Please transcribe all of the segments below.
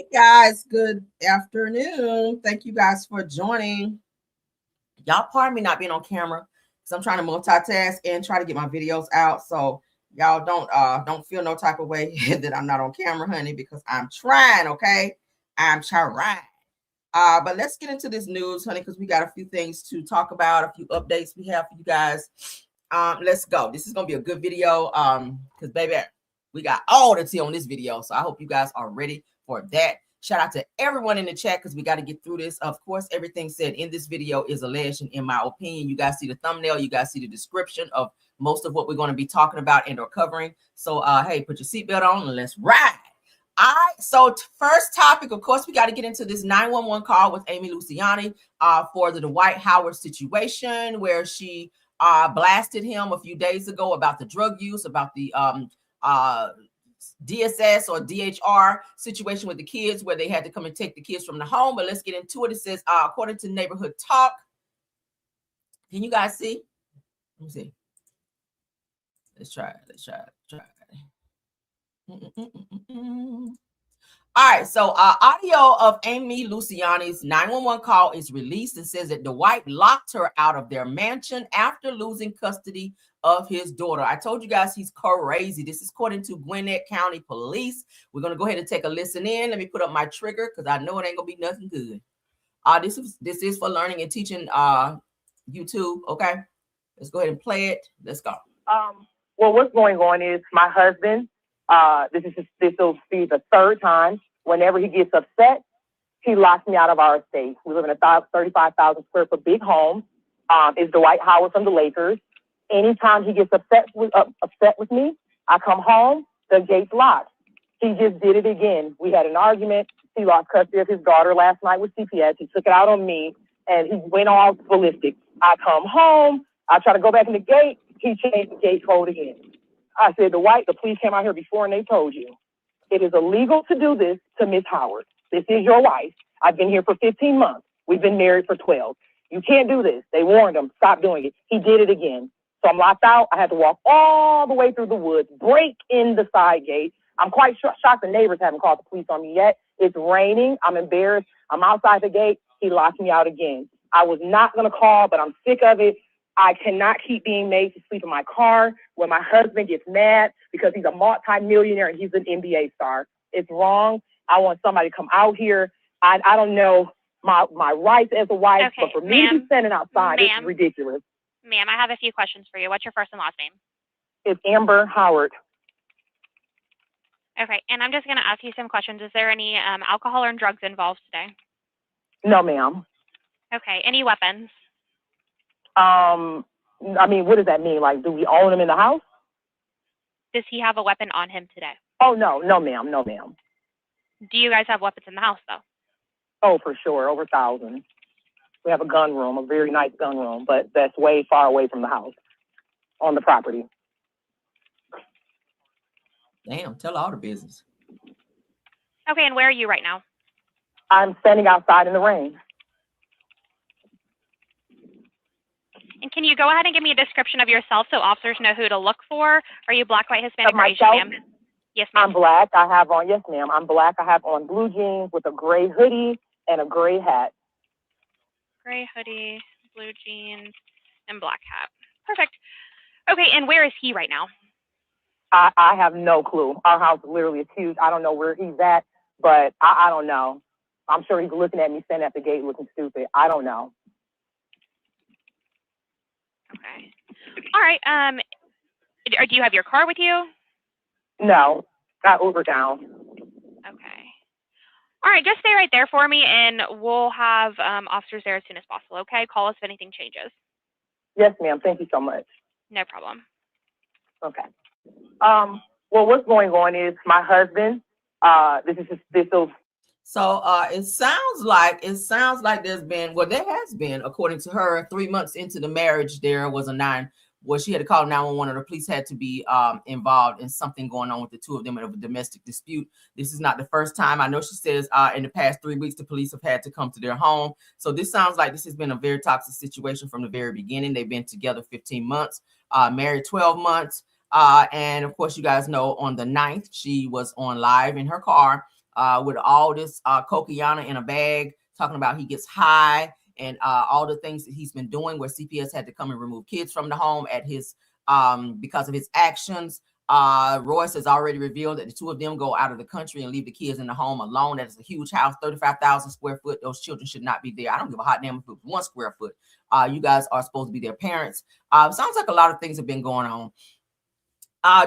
Hey guys, good afternoon. Thank you guys for joining. Y'all pardon me not being on camera because I'm trying to multitask and try to get my videos out. So y'all don't feel no type of way that I'm not on camera, honey, because I'm trying, okay? I'm trying. But let's get into this news, honey, because we got a few things to talk about, a few updates we have for you guys. Let's go. This is gonna be a good video. Because baby, we got all the tea on this video. So I hope you guys are ready for that. Shout out to everyone in the chat because we got to get through this. Of course, everything said in this video is alleged, and in my opinion, you guys see the thumbnail, you guys see the description of most of what we're going to be talking about and or covering. So hey, put your seatbelt on and let's ride. All right, so first topic, of course, we got to get into this 911 call with Amy Luciani for the Dwight Howard situation where she blasted him a few days ago about the drug use, about the DSS or DHR situation with the kids where they had to come and take the kids from the home. But let's get into it. It says, according to Neighborhood Talk, can you guys see? Let me see. Let's try it. All right, so audio of Amy Luciani's 911 call is released and says that Dwight locked her out of their mansion after losing custody of his daughter. I told you guys he's crazy. This is according to Gwinnett County Police. We're going to go ahead and take a listen in. Let me put up my trigger because I know it ain't going to be nothing good. This is for learning and teaching YouTube, okay? Let's go ahead and play it. Let's go. Well, what's going on is my husband, this will be the third time. Whenever he gets upset, he locks me out of our estate. We live in a 35,000 square foot big home. It's Dwight Howard from the Lakers. Anytime he gets upset with me, I come home, the gate's locked. He just did it again. We had an argument. He lost custody of his daughter last night with CPS. He took it out on me, and he went all ballistic. I come home. I try to go back in the gate. He changed the gate code again. I said, Dwight, the police came out here before and they told you. It is illegal to do this to Miss Howard. This is your wife. I've been here for 15 months. We've been married for 12. You can't do this. They warned him. Stop doing it. He did it again. So I'm locked out. I had to walk all the way through the woods, break in the side gate. I'm quite shocked the neighbors haven't called the police on me yet. It's raining. I'm embarrassed. I'm outside the gate. He locked me out again. I was not going to call, but I'm sick of it. I cannot keep being made to sleep in my car when my husband gets mad because he's a multi-millionaire and he's an NBA star. It's wrong. I want somebody to come out here. I don't know my rights as a wife, okay, but for me to be standing outside, it's ridiculous. Ma'am, I have a few questions for you. What's your first and last name? It's Amber Howard. Okay, and I'm just going to ask you some questions. Is there any alcohol or drugs involved today? No, ma'am. Okay, any weapons? I mean, what does that mean? Like, do we own them in the house? Does he have a weapon on him today? Oh, no, ma'am. No, ma'am. Do you guys have weapons in the house, though? Oh, for sure. Over 1,000. We have a gun room, a very nice gun room, but that's way far away from the house on the property. Damn, tell all the business. Okay, and where are you right now? I'm standing outside in the rain. And can you go ahead and give me a description of yourself so officers know who to look for? Are you black, white, Hispanic, or Asian, ma'am? Yes, ma'am. I'm black. Yes, ma'am. I'm black. I have on blue jeans with a gray hoodie and a gray hat. Gray hoodie, blue jeans, and black hat. Perfect. Okay, and where is he right now? I have no clue. Our house literally is huge. I don't know where he's at, but I don't know. I'm sure he's looking at me standing at the gate looking stupid. I don't know. Okay. All right. Do you have your car with you? No. Got Uber down. Okay. All right. Just stay right there for me, and we'll have officers there as soon as possible, okay? Call us if anything changes. Yes, ma'am. Thank you so much. No problem. Okay. Well, what's going on is my husband, So it sounds like there has been, according to her, 3 months into the marriage, there was she had to call 911 and the police had to be involved in something going on with the two of them of a domestic dispute. This is not the first time. I know she says in the past 3 weeks, the police have had to come to their home. So this sounds like this has been a very toxic situation from the very beginning. They've been together 15 months, married 12 months. And of course, you guys know on the 9th, she was on live in her car with all this cocaine in a bag, talking about he gets high and all the things that he's been doing, where CPS had to come and remove kids from the home at his because of his actions. Royce has already revealed that the two of them go out of the country and leave the kids in the home alone. That is a huge house, 35,000 square foot. Those children should not be there. I don't give a hot damn if it was 1 square foot. You guys are supposed to be their parents. Sounds like a lot of things have been going on.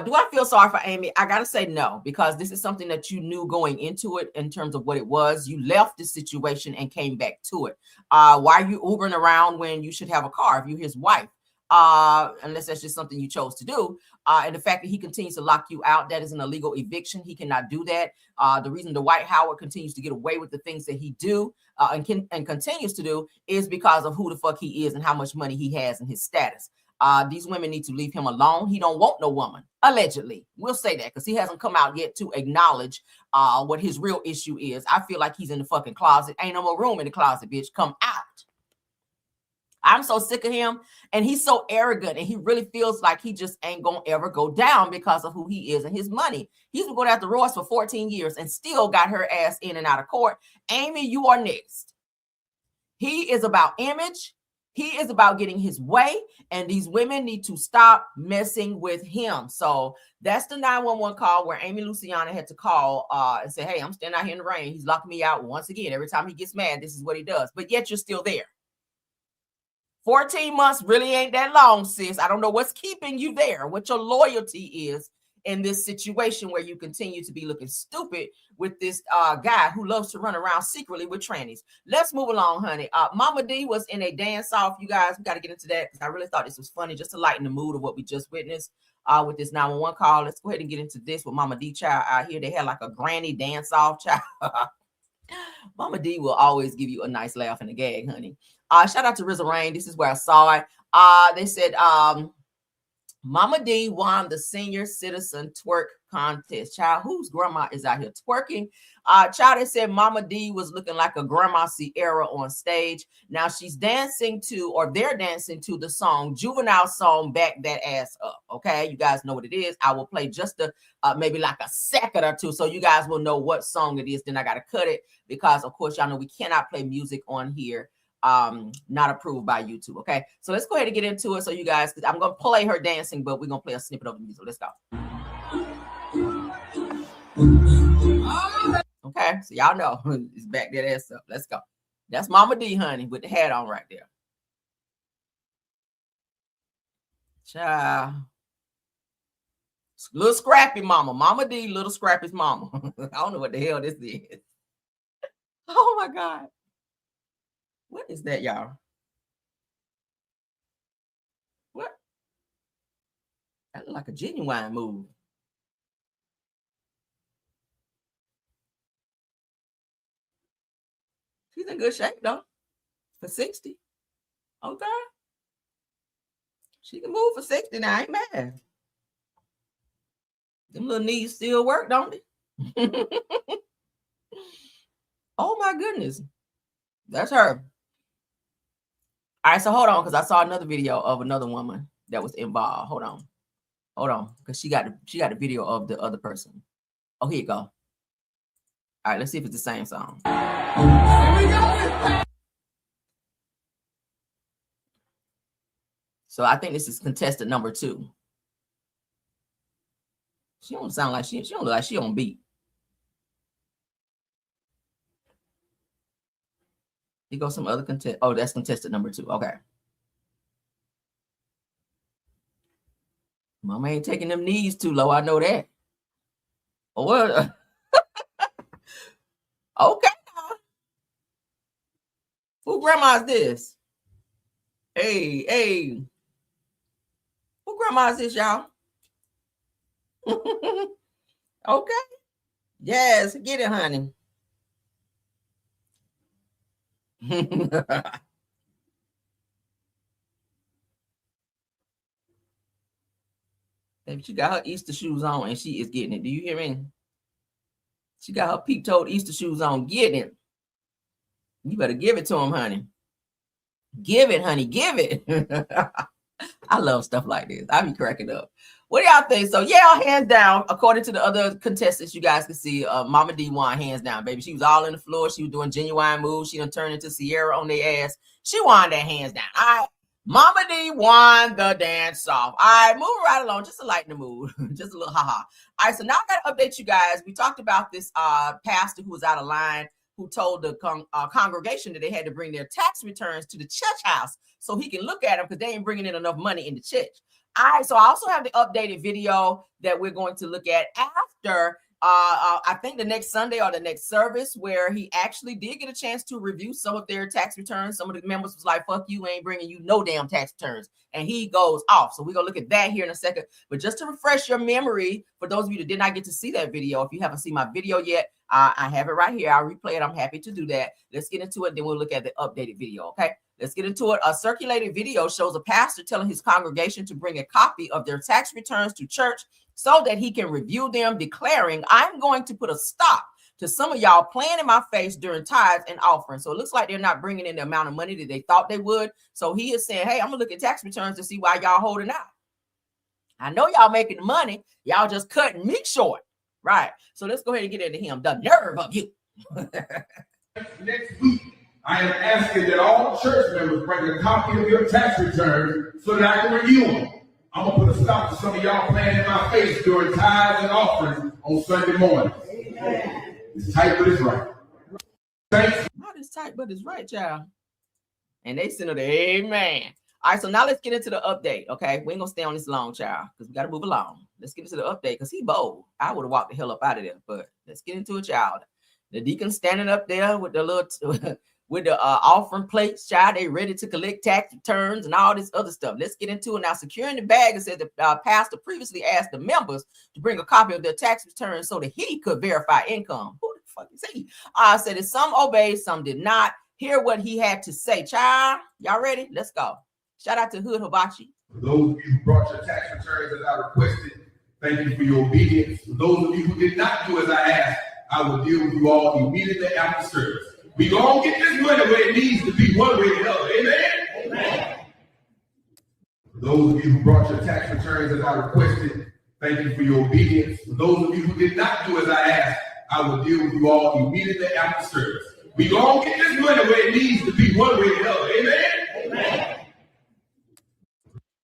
Do I feel sorry for Amy? I gotta say no, because this is something that you knew going into it in terms of what it was. You left the situation and came back to it. Why are you Ubering around when you should have a car if you're his wife? Unless that's just something you chose to do. And the fact that he continues to lock you out, that is an illegal eviction. He cannot do that. The reason Dwight Howard continues to get away with the things that he do and continues to do is because of who the fuck he is and how much money he has and his status. These women need to leave him alone. He don't want no woman, allegedly. We'll say that because he hasn't come out yet to acknowledge what his real issue is. I feel like he's in the fucking closet. Ain't no more room in the closet, bitch. Come out. I'm so sick of him, and he's so arrogant, and he really feels like he just ain't gonna ever go down because of who he is and his money. He's been going after Royce for 14 years and still got her ass in and out of court. Amy, you are next. He is about image. He is about getting his way, and these women need to stop messing with him. So that's the 911 call where Amy Luciana had to call and say, hey, I'm standing out here in the rain. He's locking me out once again. Every time he gets mad, this is what he does. But yet you're still there. 14 months really ain't that long, sis. I don't know what's keeping you there, what your loyalty is in this situation where you continue to be looking stupid with this guy who loves to run around secretly with trannies. Let's move along, honey. Mama D was in a dance off. You guys, we got to get into that because I really thought this was funny just to lighten the mood of what we just witnessed with this 911 call. Let's go ahead and get into this with Mama D child out here. They had like a granny dance off child. Mama D will always give you a nice laugh and a gag, honey. Shout out to Rizzo Rain. This is where I saw it. They said Mama D won the senior citizen twerk contest. Child, whose grandma is out here twerking? Child, they said Mama D was looking like a Grandma Sierra on stage. Now she's dancing to, or they're dancing to the song, Juvenile song, Back That Ass Up. Okay, you guys know what it is. I will play just maybe like a second or two so you guys will know what song it is. Then I got to cut it because, of course, y'all know we cannot play music on here. Not approved by YouTube. Okay, so let's go ahead and get into it. So you guys, I'm gonna play her dancing, but we're gonna play a snippet of the music. Let's go. Okay, so y'all know it's back that ass up. Let's go. That's Mama D, honey, with the hat on right there. Child. Little scrappy mama. Mama D, little scrappy's mama. I don't know what the hell this is. Oh my God. What is that, y'all? What? That look like a genuine move. She's in good shape, though. For 60. Okay. She can move for 60 now. I ain't mad. Them little knees still work, don't they? Oh, my goodness. That's her. All right, so hold on, because I saw another video of another woman that was involved. Hold on, because she got the video of the other person. Oh, here you go. All right, let's see if it's the same song. So I think this is contestant number 2. She don't sound like she don't look like she on beat. Here goes some other contest. Oh, that's contestant number 2. Okay. Mama ain't taking them knees too low. I know that. Oh, what? Okay. Who grandma is this? Hey. Who grandma is this, y'all? Okay. Yes, get it, honey. Baby, she got her Easter shoes on and she is getting it. Do you hear me? She got her peep-toed Easter shoes on, getting it. You better give it to him, honey. Give it, honey. Give it. I love stuff like this. I be cracking up. What do y'all think? So yeah, hands down, according to the other contestants, you guys can see Mama D won hands down, baby. She was all in the floor. She was doing genuine moves. She done turned into Sierra on their ass. She won that hands down. All right. Mama D won the dance off. All right, moving right along, just to lighten the mood. Just a little haha. All right, so now I got to update you guys. We talked about this pastor who was out of line, who told the congregation that they had to bring their tax returns to the church house so he can look at them because they ain't bringing in enough money in the church. All right, so I also have the updated video that we're going to look at after, I think the next Sunday or the next service, where he actually did get a chance to review some of their tax returns. Some of the members was like, fuck you, ain't bringing you no damn tax returns. And he goes off. So we're going to look at that here in a second. But just to refresh your memory, for those of you that did not get to see that video, if you haven't seen my video yet, I have it right here. I'll replay it. I'm happy to do that. Let's get into it. Then we'll look at the updated video, okay? Let's get into it. A circulated video shows a pastor telling his congregation to bring a copy of their tax returns to church so that he can review them, declaring, I'm going to put a stop to some of y'all playing in my face during tithes and offerings. So it looks like they're not bringing in the amount of money that they thought they would. So he is saying, hey, I'm going to look at tax returns to see why y'all holding out. I know y'all making money. Y'all just cutting me short. Right. So let's go ahead and get into him. The nerve of you. Next week, I am asking that all church members bring a copy of your tax return so that I can review them. I'm going to put a stop to some of y'all playing in my face during tithes and offerings on Sunday morning. Amen. It's tight, but it's right. Thanks. Not as tight, but it's right, child. And they send it, amen. All right, so now let's get into the update, okay? We ain't going to stay on this long, child, because we got to move along. Let's get into the update, because he bold. I would have walked the hell up out of there, but let's get into it, child. The deacon standing up there with the little... with the offering plates, child, they ready to collect tax returns and all this other stuff. Let's get into it now. Securing the bag, it said the pastor previously asked the members to bring a copy of their tax returns so that he could verify income. Who the fuck is he? Said that some obeyed, some did not. Hear what he had to say, child. Y'all ready? Let's go. Shout out to Hood Hibachi. For those of you who brought your tax returns as I requested, thank you for your obedience. For those of you who did not do as I asked, I will deal with you all immediately after service. We gonna get this money where it needs to be, one way or the other. Amen? Amen. For those of you who brought your tax returns as I requested, thank you for your obedience. For those of you who did not do as I asked, I will deal with you all immediately after service. We gonna get this money where it needs to be, one way or the other. Amen? Amen.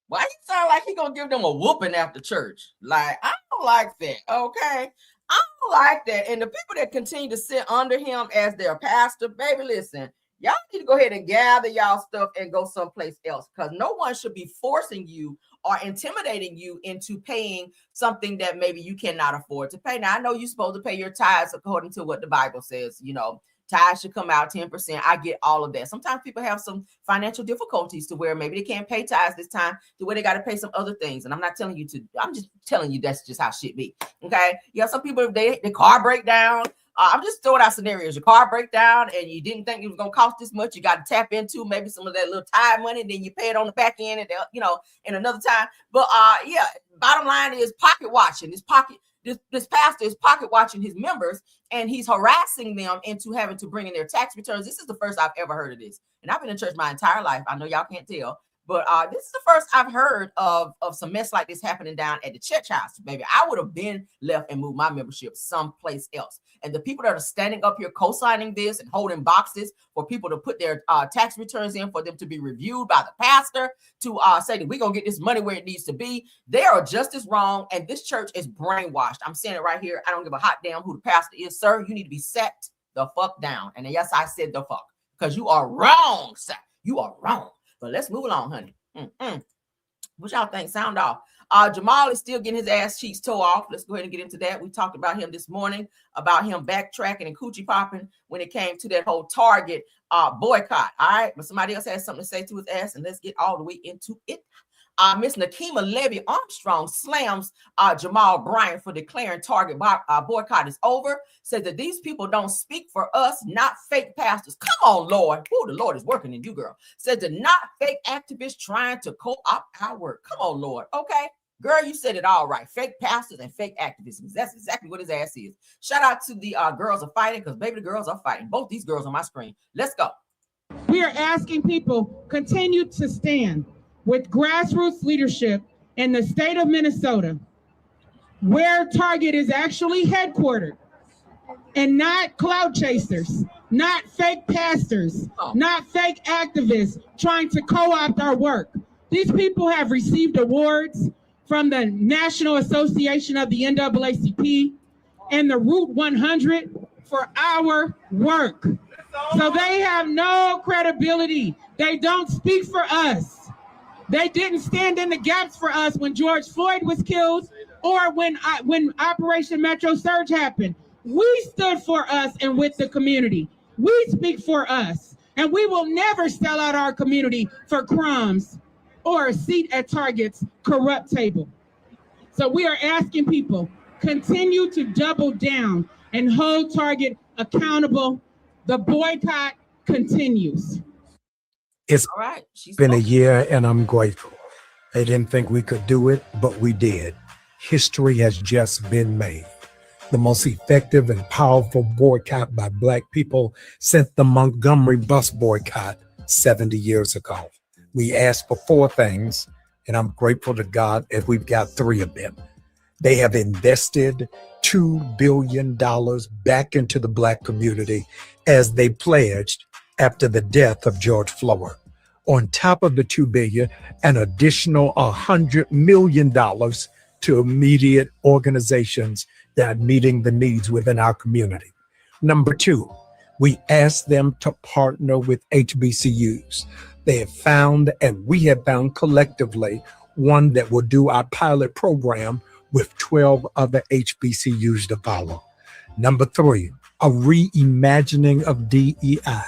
Why you sound like he gonna give them a whooping after church? Like, I don't like that, okay? I don't like that. And the people that continue to sit under him as their pastor, baby, listen, y'all need to go ahead and gather y'all stuff and go someplace else, because no one should be forcing you or intimidating you into paying something that maybe you cannot afford to pay. Now, I know you're supposed to pay your tithes according to what the Bible says, you know. Tithes should come out 10%. I get all of that. Sometimes people have some financial difficulties to where maybe they can't pay tithes this time, to where they got to pay some other things. And I'm not telling you to, I'm just telling you that's just how shit be. Okay. Yeah. Some people, if the car break down, I'm just throwing out scenarios. Your car break down and you didn't think it was going to cost this much. You got to tap into maybe some of that little tithe money. Then you pay it on the back end and, you know, in another time. But yeah, bottom line is pocket watching. This pastor is pocket watching his members, and he's harassing them into having to bring in their tax returns. This is the first I've ever heard of this. And I've been in church my entire life. I know y'all can't tell, but this is the first I've heard of some mess like this happening down at the church house. Baby, I would have been left and moved my membership someplace else. And the people that are standing up here co-signing this and holding boxes for people to put their tax returns in for them to be reviewed by the pastor to say that we're going to get this money where it needs to be, they are just as wrong. And this church is brainwashed. I'm saying it right here. I don't give a hot damn who the pastor is, sir. You need to be set the fuck down. And yes, I said the fuck, because you are wrong, sir. You are wrong. But let's move along, honey. What y'all think? Sound off. Jamal is still getting his ass cheeks tore off. Let's go ahead and get into that. We talked about him this morning, about him backtracking and coochie popping when it came to that whole Target boycott. All right, but somebody else has something to say to his ass, and let's get all the way into it. Miss Nakima Levy-Armstrong slams Jamal Bryant for declaring Target boycott is over. Says that these people don't speak for us, not fake pastors. Come on, Lord. Oh, the Lord is working in you, girl. Said they're not fake activists trying to co-opt our work. Come on, Lord. Okay. Girl, you said it all right. Fake pastors and fake activism. That's exactly what his ass is. Shout out to the girls are fighting, because baby, the girls are fighting. Both these girls on my screen. Let's go. We are asking people continue to stand with grassroots leadership in the state of Minnesota, where Target is actually headquartered, and not clout chasers, not fake pastors, not fake activists trying to co-opt our work. These people have received awards from the National Association of the NAACP and the Route 100 for our work. So they have no credibility. They don't speak for us. They didn't stand in the gaps for us when George Floyd was killed or when Operation Metro Surge happened. We stood for us and with the community. We speak for us, and we will never sell out our community for crumbs or a seat at Target's corrupt table. So we are asking people, continue to double down and hold Target accountable. The boycott continues. It's been a year, and I'm grateful. I didn't think we could do it, but we did. History has just been made. The most effective and powerful boycott by Black people since the Montgomery bus boycott 70 years ago. We asked for 4 things, and I'm grateful to God that we've got 3 of them. They have invested $2 billion back into the Black community as they pledged after the death of George Floyd. On top of the $2 billion, an additional $100 million to immediate organizations that are meeting the needs within our community. Number 2, we asked them to partner with HBCUs. They have found, and we have found collectively, one that will do our pilot program with 12 other HBCUs to follow. Number 3, a reimagining of DEI.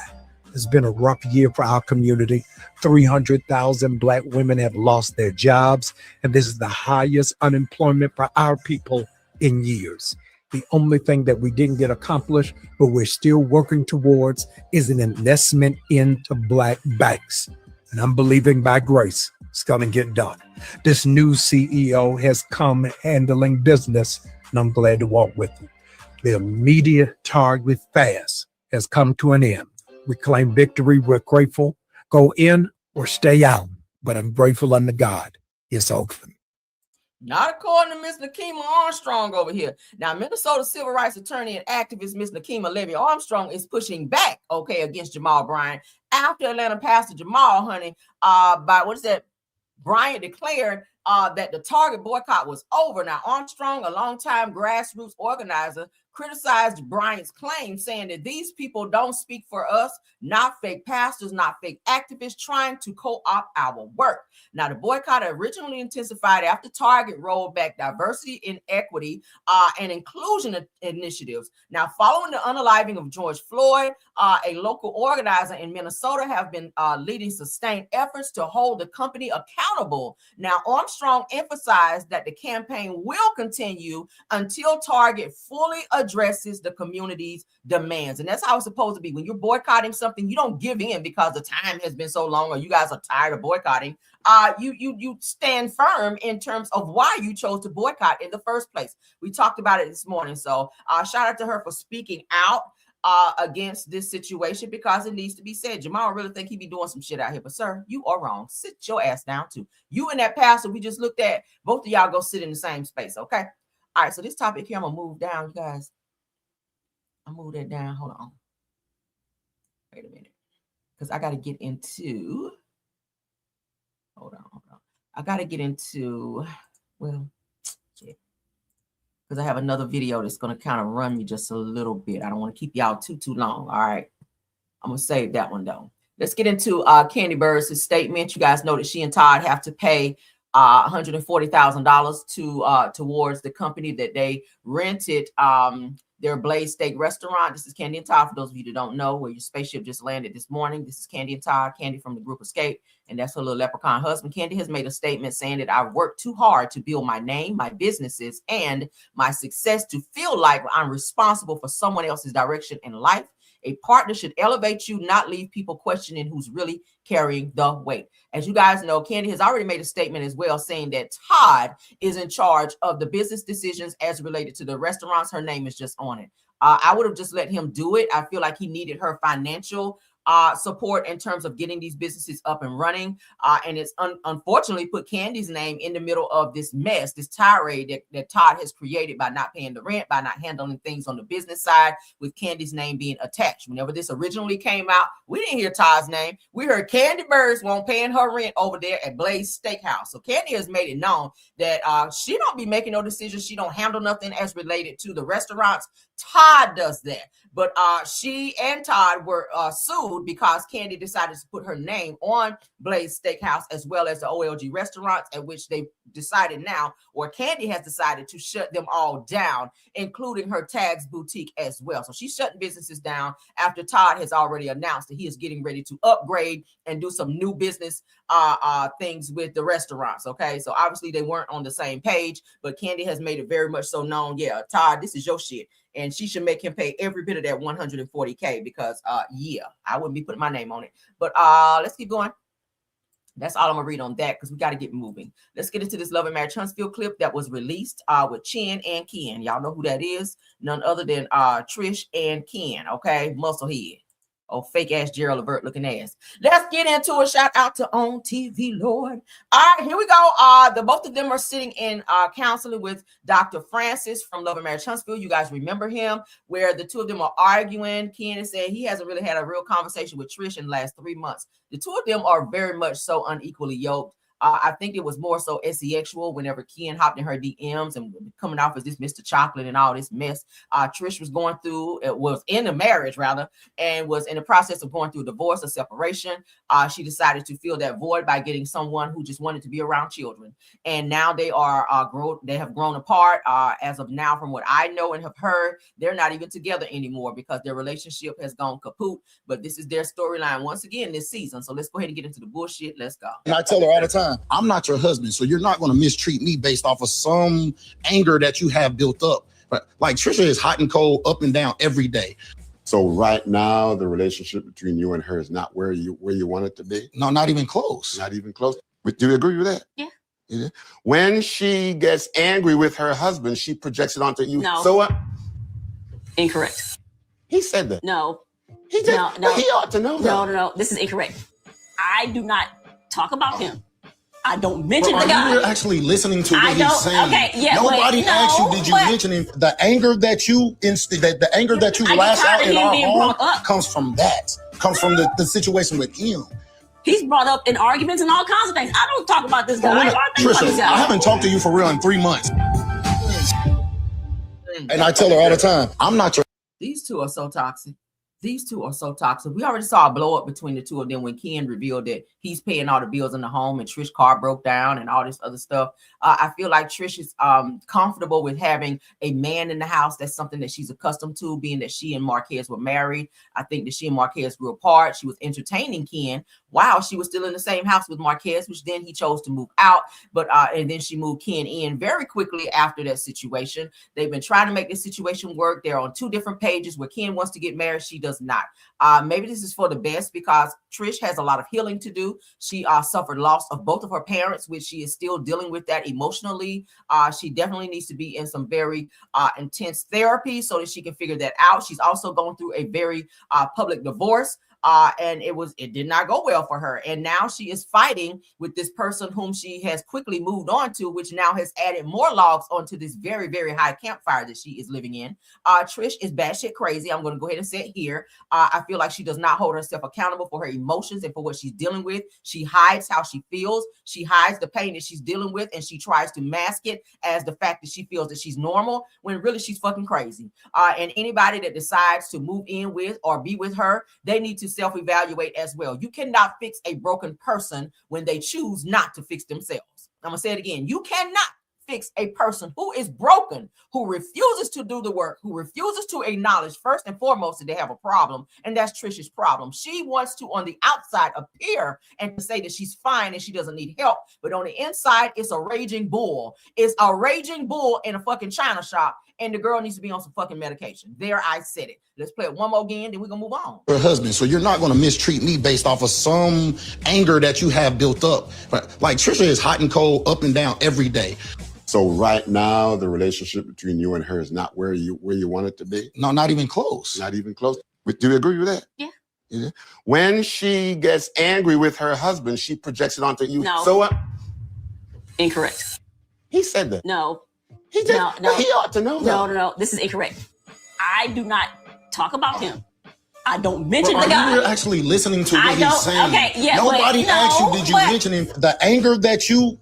It's been a rough year for our community. 300,000 Black women have lost their jobs, and this is the highest unemployment for our people in years. The only thing that we didn't get accomplished, but we're still working towards, is an investment into Black banks. And I'm believing by grace, it's going to get done. This new CEO has come handling business, and I'm glad to walk with him. The immediate target fast has come to an end. We claim victory. We're grateful. Go in or stay out. But I'm grateful unto God. It's open. Not according to Miss Nakima Armstrong over here. Now, Minnesota civil rights attorney and activist Miss Nakima Levy Armstrong is pushing back, against Jamal Bryant after Atlanta Pastor Jamal, Bryant declared that the Target boycott was over. Now, Armstrong, a longtime grassroots organizer, criticized Bryant's claim, saying that these people don't speak for us, not fake pastors, not fake activists trying to co-opt our work. Now, the boycott originally intensified after Target rolled back diversity and equity and inclusion initiatives. Now, following the unaliving of George Floyd, a local organizer in Minnesota have been leading sustained efforts to hold the company accountable. Now, Armstrong emphasized that the campaign will continue until Target fully addresses the community's demands. And that's how it's supposed to be. When you're boycotting something, you don't give in because the time has been so long or you guys are tired of boycotting. You stand firm in terms of why you chose to boycott in the first place. We talked about it this morning. So shout out to her for speaking out against this situation, because it needs to be said. Jamal really think he be doing some shit out here, but sir, you are wrong. Sit your ass down too. You and that pastor we just looked at, both of y'all go sit in the same space, okay? All right, so this topic here, I'm gonna move down, you guys. I'll move that down. Hold on. Wait a minute. Because I got to get into. Hold on. I got to get into. Well, shit. Because I have another video that's going to kind of run me just a little bit. I don't want to keep y'all too long. All right. I'm going to save that one, though. Let's get into Kandi Burruss' statement. You guys know that she and Todd have to pay $140,000 towards the company that they rented their Blaze Steak restaurant. This is Kandi and Todd, for those of you that don't know, where your spaceship just landed this morning. This is Kandi and Todd, Kandi from the group Escape, and that's her little leprechaun husband. Kandi has made a statement saying that I've worked too hard to build my name, my businesses, and my success to feel like I'm responsible for someone else's direction in life. A partner should elevate you, not leave people questioning who's really carrying the weight. As you guys know, Kandi has already made a statement as well, saying that Todd is in charge of the business decisions as related to the restaurants. Her name is just on it. I would have just let him do it. I feel like he needed her financial support in terms of getting these businesses up and running. And it's unfortunately put Kandi's name in the middle of this mess, this tirade that Todd has created by not paying the rent, by not handling things on the business side, with Kandi's name being attached. Whenever this originally came out, we didn't hear Todd's name. We heard Kandi Burrs won't paying her rent over there at Blaze Steakhouse. So Kandi has made it known that she don't be making no decisions. She don't handle nothing as related to the restaurants. Todd does that. But she and Todd were sued because Kandi decided to put her name on Blaze Steakhouse as well as the OLG restaurants, at which they decided now, or Kandi has decided to shut them all down, including her Tags Boutique as well. So she's shutting businesses down after Todd has already announced that he is getting ready to upgrade and do some new business things with the restaurants. Okay, so obviously they weren't on the same page, but Kandi has made it very much so known, yeah, Todd, this is your shit. And she should make him pay every bit of that $140K because, yeah, I wouldn't be putting my name on it. But let's keep going. That's all I'm going to read on that because we got to get moving. Let's get into this Love and Marriage Huntsville clip that was released with Chin and Ken. Y'all know who that is. None other than Trish and Ken, okay? Musclehead. Oh, fake ass Gerald Levert looking ass. Let's get into a shout out to On TV, Lord. All right, here we go. The both of them are sitting in counseling with Dr. Francis from Love and Marriage Huntsville. You guys remember him, where the two of them are arguing. Ken is saying he hasn't really had a real conversation with Trish in the last 3 months. The two of them are very much so unequally yoked. I think it was more so sexual whenever Ken hopped in her DMs and coming off as this Mr. Chocolate and all this mess. Trish was going through, was in a marriage rather, and was in the process of going through a divorce or separation. She decided to fill that void by getting someone who just wanted to be around children. And now they have grown apart. As of now, from what I know and have heard, they're not even together anymore because their relationship has gone kaput. But this is their storyline once again this season. So let's go ahead and get into the bullshit. Let's go. And I tell her all the time, I'm not your husband, so you're not going to mistreat me based off of some anger that you have built up. But like Trisha is hot and cold, up and down every day. So right now, the relationship between you and her is not where you want it to be? No, not even close. Not even close. But do you agree with that? Yeah. Yeah. When she gets angry with her husband, she projects it onto you. No. So what? Incorrect. He said that. No. He did. No. He ought to know that. No. This is incorrect. I do not talk about him. I don't mention the guy. You're actually listening to what he's saying. Okay, yeah. Nobody asked you. Did you mention him? The anger that you lash out in our home comes from that. Comes from the situation with him. He's brought up in arguments and all kinds of things. I don't talk about this guy. Trisha, I haven't talked to you for real in 3 months. And I tell her all the time, I'm not your. These two are so toxic. These two are so toxic. We already saw a blow up between the two of them when Ken revealed that he's paying all the bills in the home and Trish's car broke down and all this other stuff. I feel like Trish is comfortable with having a man in the house. That's something that she's accustomed to, being that she and Marquez were married. I think that she and Marquez grew apart. She was entertaining Ken while she was still in the same house with Marquez, which then he chose to move out. But and then she moved Ken in very quickly after that situation. They've been trying to make this situation work. They're on two different pages where Ken wants to get married. She does not. Maybe this is for the best because Trish has a lot of healing to do. She suffered loss of both of her parents, which she is still dealing with that emotionally. She definitely needs to be in some very intense therapy so that she can figure that out. She's also going through a very public divorce. And it did not go well for her. And now she is fighting with this person whom she has quickly moved on to, which now has added more logs onto this very, very high campfire that she is living in. Trish is batshit crazy. I'm going to go ahead and say it here. I feel like she does not hold herself accountable for her emotions and for what she's dealing with. She hides how she feels. She hides the pain that she's dealing with, and she tries to mask it as the fact that she feels that she's normal when really she's fucking crazy. And anybody that decides to move in with or be with her, they need to self-evaluate as well. You cannot fix a broken person when they choose not to fix themselves. I'm gonna say it again. You cannot fix a person who is broken, who refuses to do the work, who refuses to acknowledge first and foremost that they have a problem, and that's Trish's problem. She wants to, on the outside, appear and to say that she's fine and she doesn't need help, but on the inside, it's a raging bull. It's a raging bull in a fucking china shop, and the girl needs to be on some fucking medication. There, I said it. Let's play it one more again, then we're gonna move on. Your husband, so you're not going to mistreat me based off of some anger that you have built up. But like Trisha is hot and cold, up and down every day. So right now, the relationship between you and her is not where you want it to be? No, not even close. Not even close. But do you agree with that? Yeah. When she gets angry with her husband, she projects it onto you. No. So what? Incorrect. He said that. No. He did. No. He ought to know that. No. This is incorrect. I do not talk about him. I don't mention the guy. You're actually listening to what he's saying. Okay, yeah. Nobody asked you. Did you mention him? The anger that you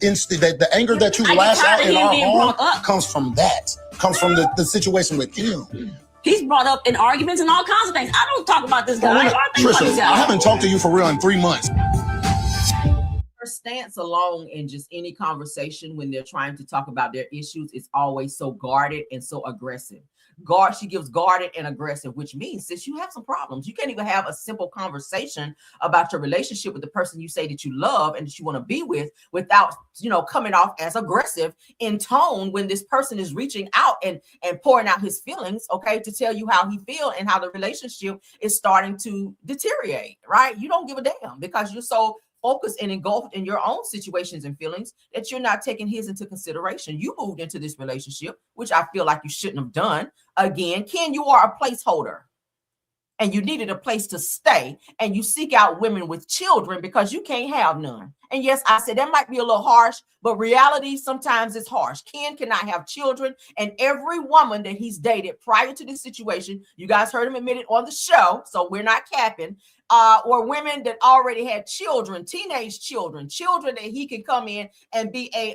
lash out in our home comes from that. Comes from the situation with him. He's brought up in arguments and all kinds of things. I don't talk about this guy. Trisha, I haven't talked to you for real in 3 months. Her stance alone in just any conversation when they're trying to talk about their issues is always so guarded and so aggressive. She gives guarded and aggressive, which means sis, you have some problems. You can't even have a simple conversation about your relationship with the person you say that you love and that you want to be with without, coming off as aggressive in tone when this person is reaching out and pouring out his feelings, okay, to tell you how he feels and how the relationship is starting to deteriorate, right? You don't give a damn because you're so focused and engulfed in your own situations and feelings that you're not taking his into consideration. You moved into this relationship, which I feel like you shouldn't have done. Again, Ken, you are a placeholder and you needed a place to stay and you seek out women with children because you can't have none. And yes, I said that might be a little harsh, but reality sometimes is harsh. Ken cannot have children, and every woman that he's dated prior to this situation, you guys heard him admit it on the show, so we're not capping, or women that already had children, teenage children that he can come in and be a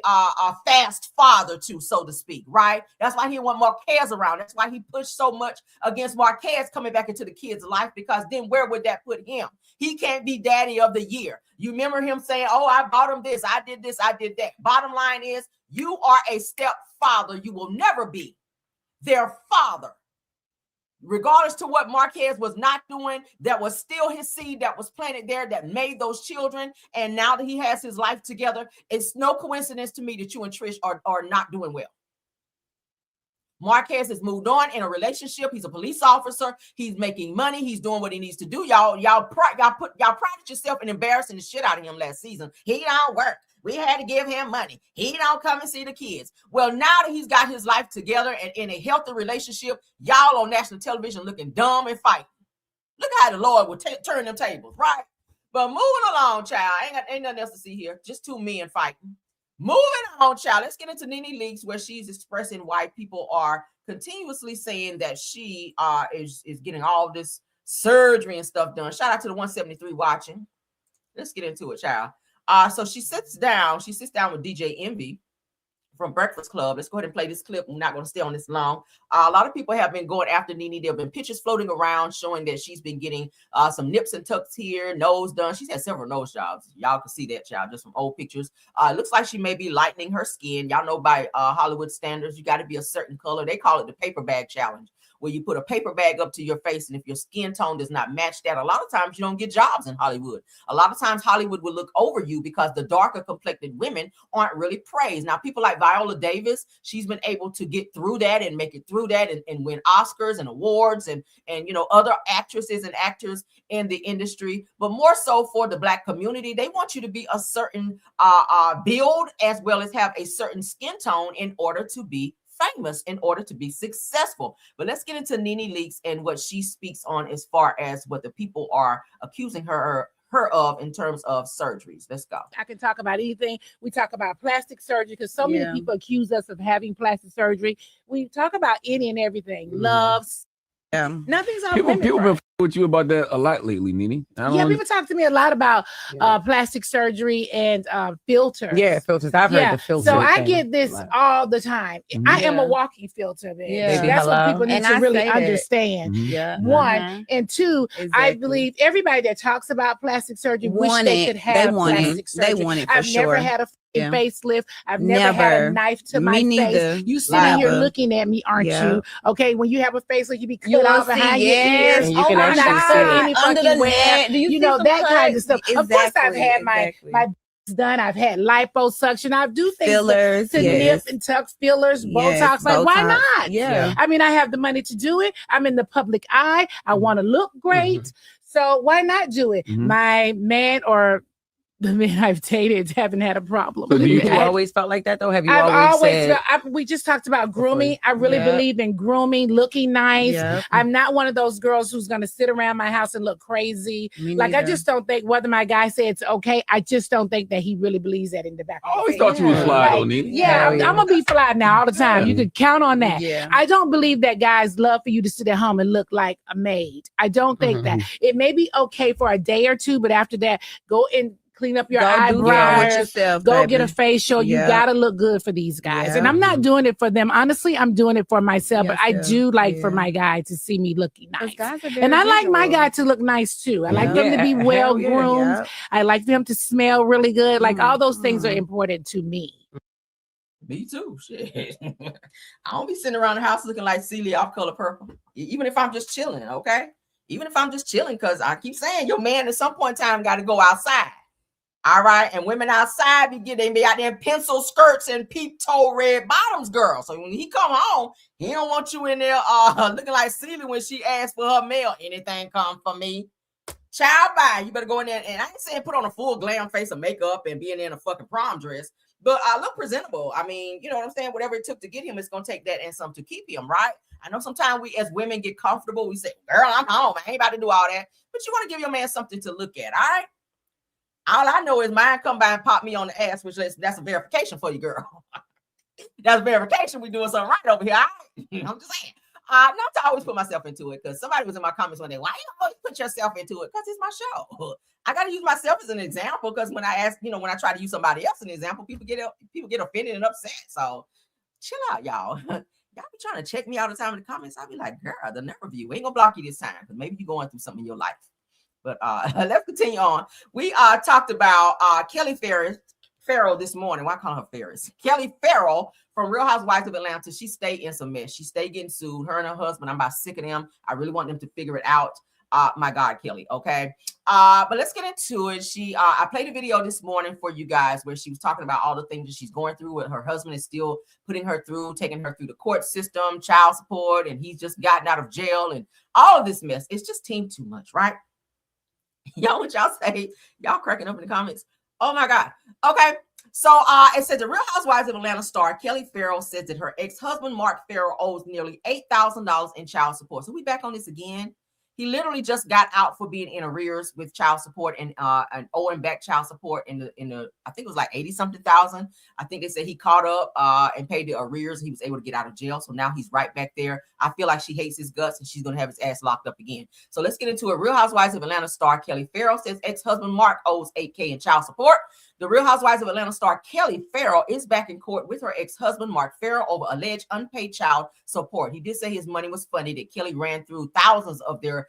fast father to, so to speak, right? That's why he didn't want Marquez around. That's why he pushed so much against Marquez coming back into the kid's life, because then where would that put him? He can't be daddy of the year. You remember him saying, oh, I bought him this, I did that. Bottom line is, you are a stepfather. You will never be their father. Regardless to what Marquez was not doing, that was still his seed that was planted there that made those children. And now that he has his life together, it's no coincidence to me that you and Trish are not doing well. Marquez has moved on in a relationship. He's a police officer. He's making money. He's doing what he needs to do. Y'all prided yourself in embarrassing the shit out of him last season. He don't work. We had to give him money. He don't come and see the kids. Well, now that he's got his life together and in a healthy relationship, y'all on national television looking dumb and fighting. Look how the Lord will turn them tables, right? But moving along, child. Ain't nothing else to see here. Just two men fighting. Moving on, child. Let's get into Nene Leakes, where she's expressing why people are continuously saying that she is getting all this surgery and stuff done. Shout out to the 173 watching. Let's get into it, child. So she sits down with DJ Envy from Breakfast Club. Let's go ahead and play this clip. We're not going to stay on this long. A lot of people have been going after Nene. There have been pictures floating around showing that she's been getting some nips and tucks here, nose done. She's had several nose jobs. Y'all can see that, child, just from old pictures. Looks like she may be lightening her skin. Y'all know by Hollywood standards, you got to be a certain color. They call it the paper bag challenge, where you put a paper bag up to your face, and if your skin tone does not match that, a lot of times you don't get jobs in Hollywood. A lot of times Hollywood will look over you because the darker complected women aren't really praised. Now, people like Viola Davis, she's been able to get through that and make it through that and win Oscars and awards and other actresses and actors in the industry. But more so for the Black community, they want you to be a certain build as well as have a certain skin tone in order to be famous, in order to be successful. But let's get into Nene Leakes and what she speaks on as far as what the people are accusing her of in terms of surgeries. Let's go. I can talk about anything. We talk about plastic surgery because so many people accuse us of having plastic surgery. We talk about any and everything. Loves. Nothing's on people been with you about that a lot lately, Nene. People talk to me a lot about plastic surgery and filters. Yeah, filters. I've heard the filter. So I get this all the time. I am a walking filter, man. That's what people need to really understand. One and two, I believe everybody that talks about plastic surgery wish they could have plastic surgery. They want it for I've never had a facelift. I've never had a knife to my face. You sitting here looking at me, aren't you? Okay, when you have a facelift, you be cut off behind your ears. And you can actually see under the neck. You know that kind of stuff. Of course, I've had my done. I've had liposuction. I do things fillers, to nip and tuck, fillers, Botox. Like, why not? I mean, I have the money to do it. I'm in the public eye. I want to look great. So why not do it? My man or the men I've dated haven't had a problem. So do you always felt like that though? Have you I've always said? we just talked about grooming. I really believe in grooming, looking nice. Yep. I'm not one of those girls who's going to sit around my house and look crazy. Like, I just don't think whether my guy says it's okay, I just don't think that he really believes that in the back. I always thought you was fly, though, Nene. Yeah, I'm going to be fly now all the time. You can count on that. Yeah. I don't believe that guys love for you to sit at home and look like a maid. I don't think that. It may be okay for a day or two, but after that, go and clean up your eyebrows, go get a facial. You gotta look good for these guys. And I'm not doing it for them. Honestly, I'm doing it for myself, but I do like for my guy to see me looking nice. And I like my guy to look nice too. I like them to be well groomed. I like them to smell really good. Like all those things are important to me. Me too. Shit. I don't be sitting around the house looking like Celia off Color Purple. Even if I'm just chilling, okay? Even if I'm just chilling, because I keep saying your man at some point in time got to go outside. All right, and women outside they be out there in pencil skirts and peep toe red bottoms, girl. So when he come home, he don't want you in there looking like Celia when she asked for her mail. Anything come for me? Child, bye. You better go in there and I ain't saying put on a full glam face of makeup and be in there in a fucking prom dress, but look presentable. I mean, you know what I'm saying? Whatever it took to get him, it's gonna take that and some to keep him, right? I know sometimes we as women get comfortable. We say, "Girl, I'm home. I ain't about to do all that," but you want to give your man something to look at, all right? All I know is mine come by and pop me on the ass, which that's a verification for you, girl. That's verification. We doing something right over here. I'm just saying. Not to always put myself into it, because somebody was in my comments one day, why you always put yourself into it? Because it's my show. I got to use myself as an example, because when I ask, when I try to use somebody else as an example, people get offended and upset. So chill out, y'all. Y'all be trying to check me all the time in the comments. I'll be like, girl, the nerve of you. We ain't gonna block you this time, because maybe you're going through something in your life. But let's continue on. We talked about Kelli Ferrell this morning. Why call her Ferris? Kelli Ferrell from Real Housewives of Atlanta. She stayed in some mess. She stayed getting sued. Her and her husband. I'm about sick of them. I really want them to figure it out. My God, Kelli. Okay. But let's get into it. I played a video this morning for you guys where she was talking about all the things that she's going through. With her husband is still putting her through, taking her through the court system, child support, and he's just gotten out of jail and all of this mess. It's just team too much, right? Y'all, what y'all say? Y'all cracking up in the comments. Oh my God. Okay. So it says the Real Housewives of Atlanta star Kelli Ferrell says that her ex-husband Mark Ferrell owes nearly $8,000 in child support. So we back on this again. He literally just got out for being in arrears with child support and owing back child support in the I think it was like 80-something thousand. I think they said he caught up and paid the arrears. He was able to get out of jail. So now he's right back there. I feel like she hates his guts and she's going to have his ass locked up again. So let's get into it. Real Housewives of Atlanta star Kelli Ferrell says ex-husband Mark owes $8,000 in child support. The Real Housewives of Atlanta star Kelli Ferrell is back in court with her ex-husband Mark Ferrell over alleged unpaid child support. He did say his money was funny, that Kelli ran through thousands of their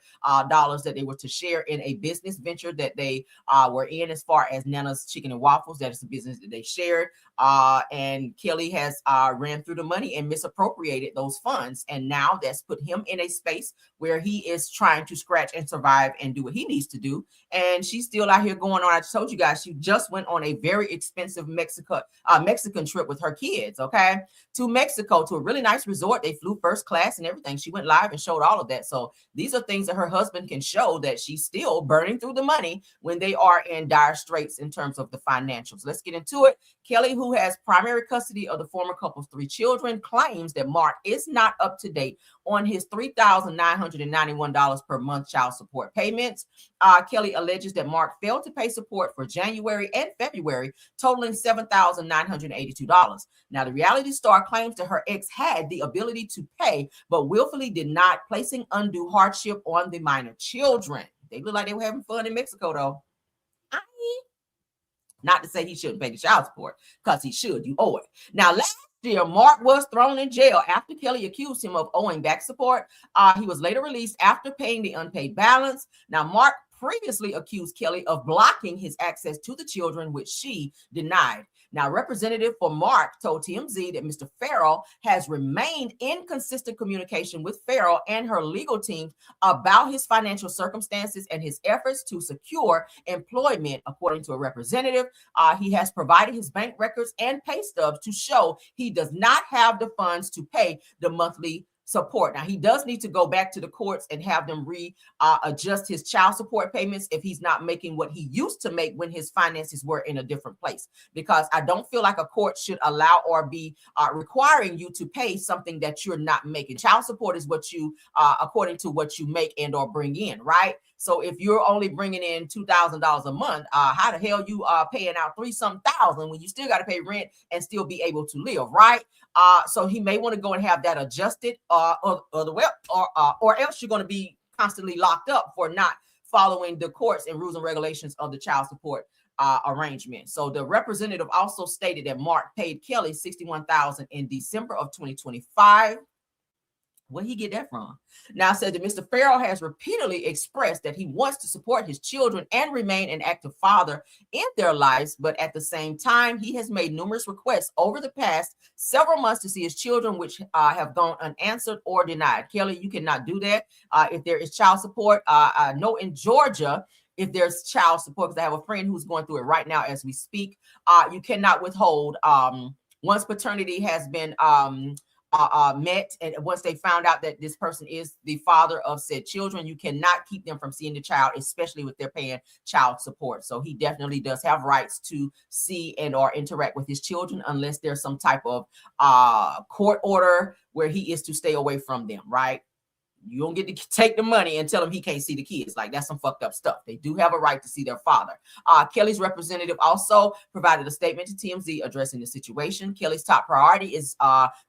dollars that they were to share in a business venture that they were in, as far as Nana's Chicken and Waffles. That is a business that they shared. And Kelli has ran through the money and misappropriated those funds. And now that's put him in a space where he is trying to scratch and survive and do what he needs to do. And she's still out here going on. I told you guys, she just went on a very expensive Mexican trip with her kids, okay, to Mexico, to a really nice resort. They flew first class and everything. She went live and showed all of that. So these are things that her husband can show, that she's still burning through the money when they are in dire straits in terms of the financials. Let's get into it. Kelli, who has primary custody of the former couple's 3 children, claims that Mark is not up to date on his $3,991 per month child support payments. Kelli alleges that Mark failed to pay support for January and February, totaling $7,982. Now, the reality star claims that her ex had the ability to pay, but willfully did not, placing undue hardship on the minor children. They look like they were having fun in Mexico, though. Not to say he shouldn't pay the child support, because he should. You owe it. Now, last year, Mark was thrown in jail after Kelli accused him of owing back support. He was later released after paying the unpaid balance. Now, Mark previously accused Kelli of blocking his access to the children, which she denied. Now, representative for Mark told TMZ that Mr. Ferrell has remained in consistent communication with Ferrell and her legal team about his financial circumstances and his efforts to secure employment. According to a representative, he has provided his bank records and pay stubs to show he does not have the funds to pay the monthly support. Now, he does need to go back to the courts and have them adjust his child support payments if he's not making what he used to make when his finances were in a different place. Because I don't feel like a court should allow or be requiring you to pay something that you're not making. Child support is what you, according to what you make and or bring in, right? So if you're only bringing in $2,000 a month, how the hell you paying out $3-some thousand when you still got to pay rent and still be able to live, right? So he may want to go and have that adjusted, or else you're going to be constantly locked up for not following the courts and rules and regulations of the child support arrangement. So the representative also stated that Mark paid Kelli $61,000 in December of 2025. Where he get that from? Now said that Mr. Ferrell has repeatedly expressed that he wants to support his children and remain an active father in their lives, but at the same time, he has made numerous requests over the past several months to see his children, which have gone unanswered or denied. Kelli, you cannot do that. If there is child support, I know in Georgia, if there's child support, because I have a friend who's going through it right now as we speak, you cannot withhold once paternity has been met, and once they found out that this person is the father of said children, you cannot keep them from seeing the child, especially if they're paying child support. So he definitely does have rights to see and or interact with his children unless there's some type of court order where he is to stay away from them, right? You don't get to take the money and tell him he can't see the kids. Like, that's some fucked up stuff. They do have a right to see their father. Kelli's representative also provided a statement to TMZ addressing the situation. Kelli's top priority is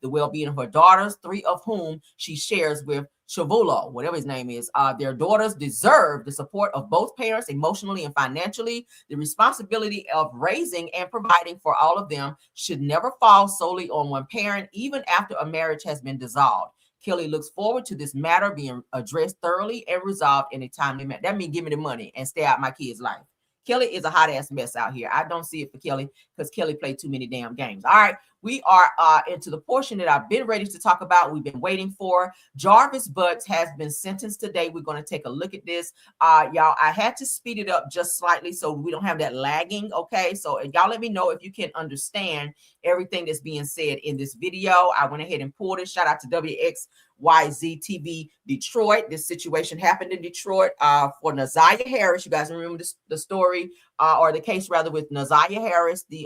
the well-being of her daughters, 3 of whom she shares with Chavulo, whatever his name is. Their daughters deserve the support of both parents emotionally and financially. The responsibility of raising and providing for all of them should never fall solely on one parent, even after a marriage has been dissolved. Kelli looks forward to this matter being addressed thoroughly and resolved in a timely manner. That means give me the money and stay out my kid's life. Kelli is a hot ass mess out here. I don't see it for Kelli because Kelli played too many damn games. All right, we are into the portion that I've been ready to talk about. We've been waiting for. Jarvis Butts has been sentenced today. We're going to take a look at this. Y'all, I had to speed it up just slightly so we don't have that lagging. Okay, so y'all let me know if you can understand everything that's being said in this video. I went ahead and pulled it. Shout out to WXYZ TV Detroit. This situation happened in Detroit for Naziah Harris. You guys remember the story or the case rather with Naziah Harris, the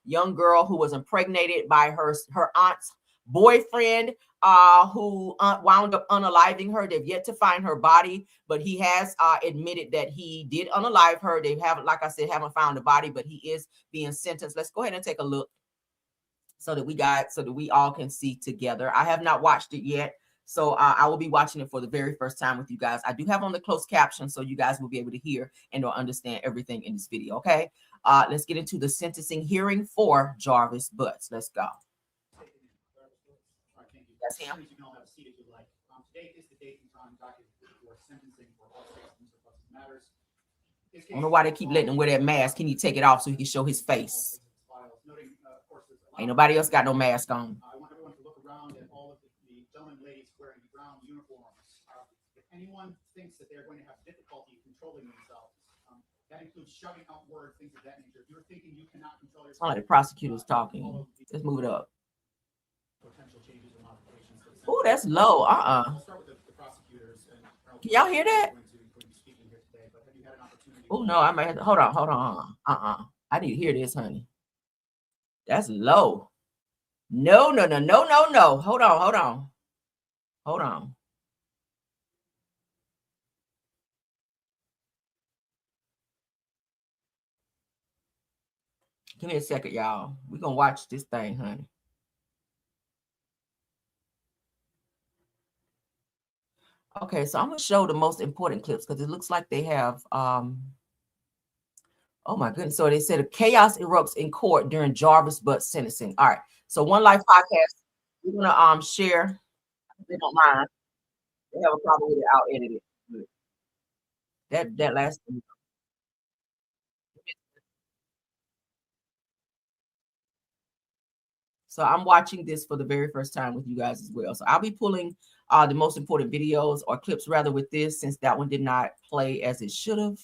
young girl who was impregnated by her aunt's boyfriend, who wound up unaliving her. They've yet to find her body, but he has admitted that he did unalive her. They haven't, like I said, haven't found the body, but he is being sentenced. Let's go ahead and take a look so that we all can see together. I have not watched it yet, so I will be watching it for the very first time with you guys. I do have on the closed caption, so you guys will be able to hear and or understand everything in this video. Okay, let's get into the sentencing hearing for Jarvis Butts. Let's go. That's him. Today is the date and time docket for sentencing for all matters. I don't know why they keep letting him wear that mask. Can you take it off so he can show his face? Ain't nobody else got no mask on. I want everyone to look around at all of the gentlemen and ladies wearing brown uniforms. If anyone thinks that they're going to have difficulty controlling themselves, that includes shouting out words, things of that nature. If you're thinking you cannot control yourself, like the prosecutor's talking. Let's move it up. Potential changes or modifications. Oh, that's low. I'll start with the prosecutors. Can y'all hear that? Oh no, I might have to hold on. I need to hear this, honey. That's low. No. Hold on. Give me a second, y'all. We're gonna watch this thing, honey. Okay, so I'm gonna show the most important clips because it looks like they have oh my goodness. So they said chaos erupts in court during Jarvis Butts sentencing. All right. So One Life Podcast, we're gonna share. If they don't mind. They have a problem with it. I'll edit it. That last thing. So I'm watching this for the very first time with you guys as well. So I'll be pulling the most important videos or clips rather with this, since that one did not play as it should have.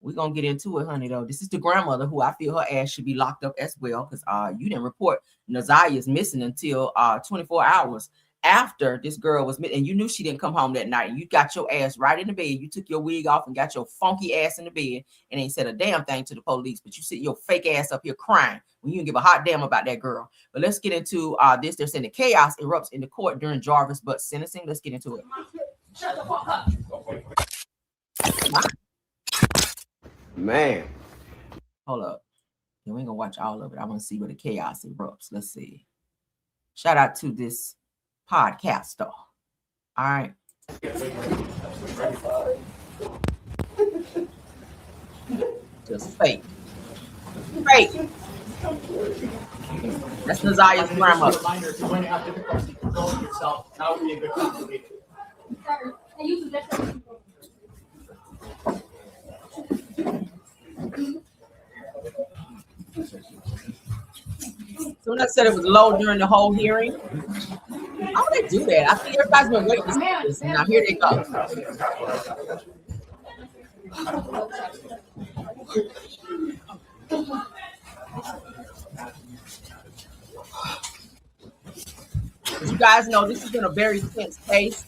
We're going to get into it, honey, though. This is the grandmother who I feel her ass should be locked up as well, because you didn't report Naziah is missing until 24 hours after this girl was, and you knew she didn't come home that night, and you got your ass right in the bed. You took your wig off and got your funky ass in the bed and ain't said a damn thing to the police, but you sit your fake ass up here crying when you didn't give a hot damn about that girl. But let's get into this. They're saying the chaos erupts in the court during Jarvis Butts sentencing. Let's get into it. Shut the fuck up. Man. Hold up. We ain't gonna watch all of it. I want to see where the chaos erupts. Let's see. Shout out to this podcaster. All right. Just fake. Fake. That's Nazaya's grandmother. Reminder, if you're going to have difficulty controlling yourself, that would be a good compliment. Someone said it was low during the whole hearing. How would they do that? I think everybody's been waiting to see this. Now here they go. As you guys know, this has been a very tense case.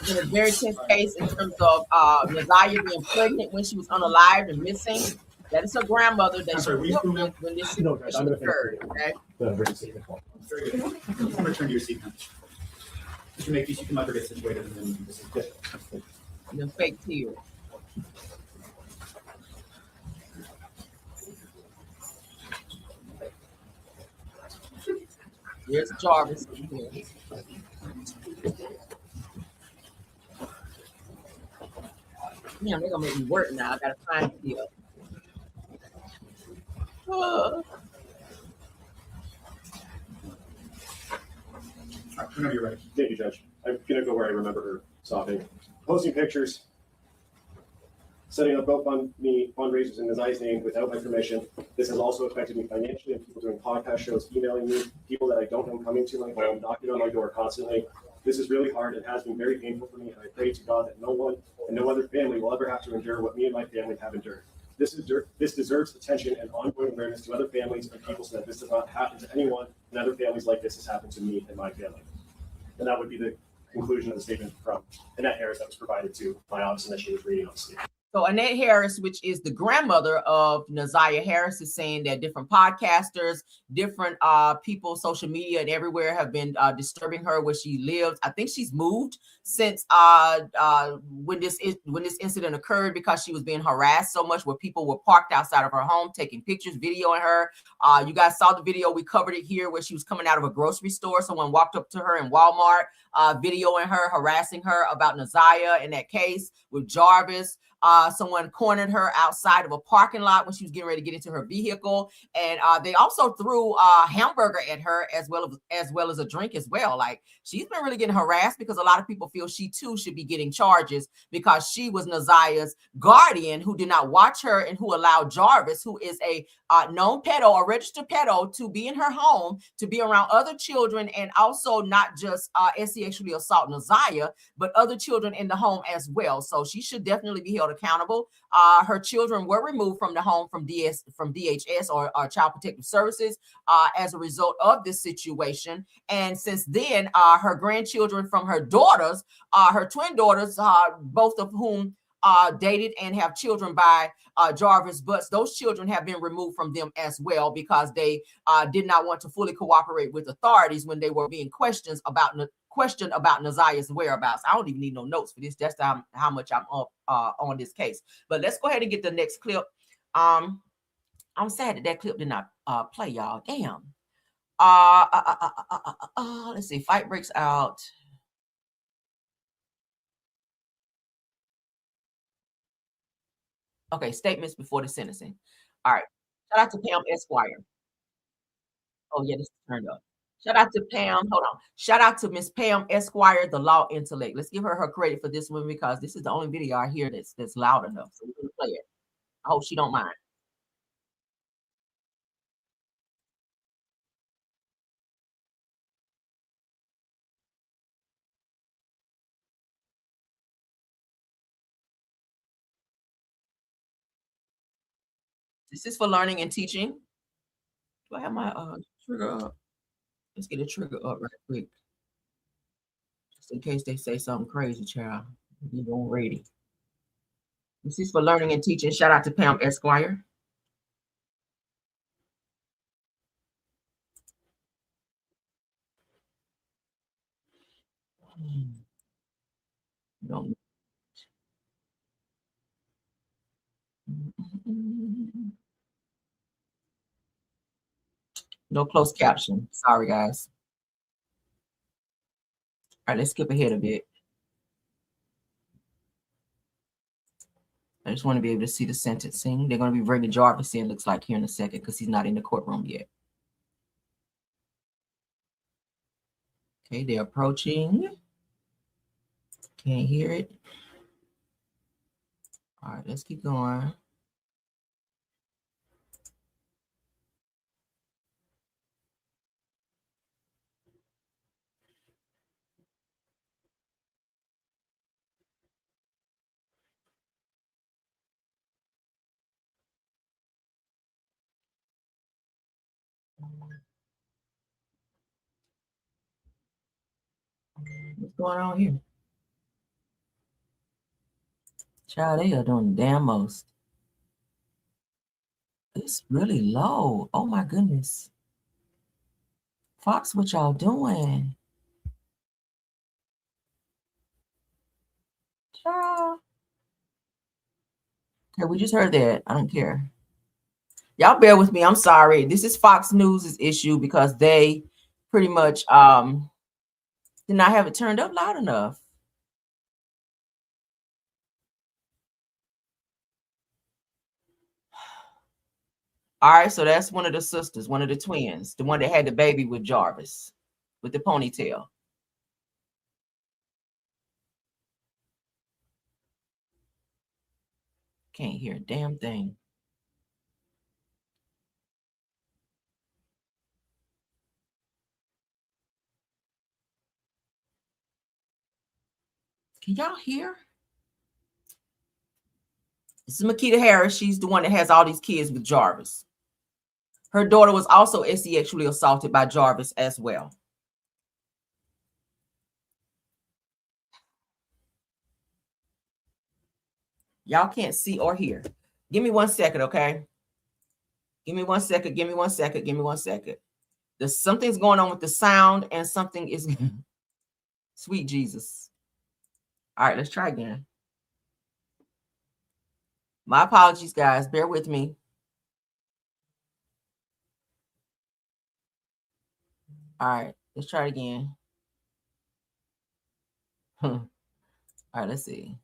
It's been a very tense case in terms of Nazaya being pregnant when she was unalived and missing. That is her grandmother that she lived with when this situation occurred. Okay. I'm going to return to your seat now. Mr. Makepeace, you come out here, get situated, and then this is good. And then fake tears. Here's Jarvis. Damn, they're gonna make me work now. I gotta find the Whenever you're ready. Thank you, Judge. I'm going to go where I remember her stopping. Posting pictures, setting up GoFundMe fundraisers in Nazaya's name without my permission. This has also affected me financially, and people doing podcast shows, emailing me, people that I don't know coming to my home, knocking on my door constantly. This is really hard and has been very painful for me, and I pray to God that no one and no other family will ever have to endure what me and my family have endured. This deserves attention and ongoing awareness to other families and people so that this does not happen to anyone and other families like this has happened to me and my family. And that would be the conclusion of the statement from Annette Harris that was provided to my office and that she was reading on the statement. So Annette Harris, which is the grandmother of Nazaya Harris, is saying that different podcasters, different people, social media and everywhere have been disturbing her where she lives. I think she's moved since when this incident occurred because she was being harassed so much where people were parked outside of her home taking pictures, videoing her. You guys saw the video. We covered it here where she was coming out of a grocery store. Someone walked up to her in Walmart, videoing her, harassing her about Nazaya in that case with Jarvis. Someone cornered her outside of a parking lot when she was getting ready to get into her vehicle. And they also threw a hamburger at her as well as a drink as well. Like, she's been really getting harassed because a lot of people feel she too should be getting charges because she was Nazaya's guardian who did not watch her and who allowed Jarvis, who is a known pedo, a registered pedo, to be in her home, to be around other children, and also not just sexually assault Nazaya, but other children in the home as well. So she should definitely be held accountable. Her children were removed from the home from DHS or Child Protective Services as a result of this situation. And since then, her grandchildren from her daughters, her twin daughters, both of whom dated and have children by Jarvis Butts, those children have been removed from them as well because they did not want to fully cooperate with authorities when they were being questioned about Nazaya's whereabouts. I don't even need no notes for this. That's how much I'm up on this case. But let's go ahead and get the next clip. I'm sad that clip did not play, y'all. Damn. Let's see. Fight breaks out. Okay, statements before the sentencing. All right. Shout out to Pam Esquire. Oh, yeah, this is turned up. Shout out to Pam. Hold on. Shout out to Miss Pam Esquire, the law intellect. Let's give her credit for this one because this is the only video I hear that's loud enough. So we're going to play it. I hope she don't mind. This is for learning and teaching. Do I have my trigger up? Let's get a trigger up right quick. Just in case they say something crazy, child. Be on ready. This is for learning and teaching. Shout out to Pam Esquire. Don't. No closed caption. Sorry, guys. All right, let's skip ahead a bit. I just want to be able to see the sentencing. They're going to be bringing Jarvis in, looks like, here in a second, because he's not in the courtroom yet. Okay, they're approaching. Can't hear it. All right, let's keep going. What's going on here? Child, they are doing the damn most. It's really low. Oh my goodness. Fox, what y'all doing? Child. Okay, we just heard that. I don't care. Y'all bear with me. I'm sorry. This is Fox News' issue because they pretty much did not have it turned up loud enough. All right, so that's one of the sisters, one of the twins, the one that had the baby with Jarvis, with the ponytail. Can't hear a damn thing. Can y'all hear? This is Makita Harris. She's the one that has all these kids with Jarvis. Her daughter was also sexually assaulted by Jarvis as well. Y'all can't see or hear. Give me 1 second, okay? Give me 1 second. Give me 1 second. Give me 1 second. There's something's going on with the sound and something is sweet Jesus. All right, let's try again. My apologies, guys. Bear with me. All right, let's try it again. All right, let's see.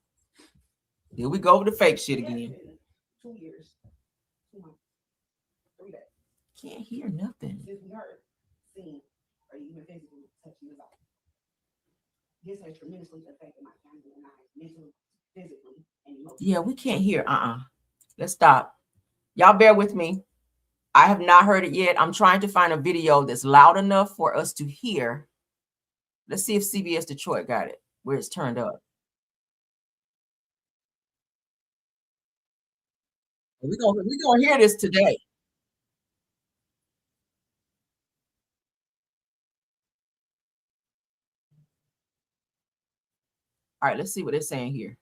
Here we go with the fake shit again. 2 years. 2 months. 3 days. Can't hear nothing. Since we heard, seen, or even physically touching his life. This has tremendously affected my family and I, mentally, physically, and emotionally. Yeah, we can't hear. Let's stop. Y'all bear with me. I have not heard it yet. I'm trying to find a video that's loud enough for us to hear. Let's see if CBS Detroit got it, where it's turned up. We're gonna hear this today. All right, let's see what they're saying here.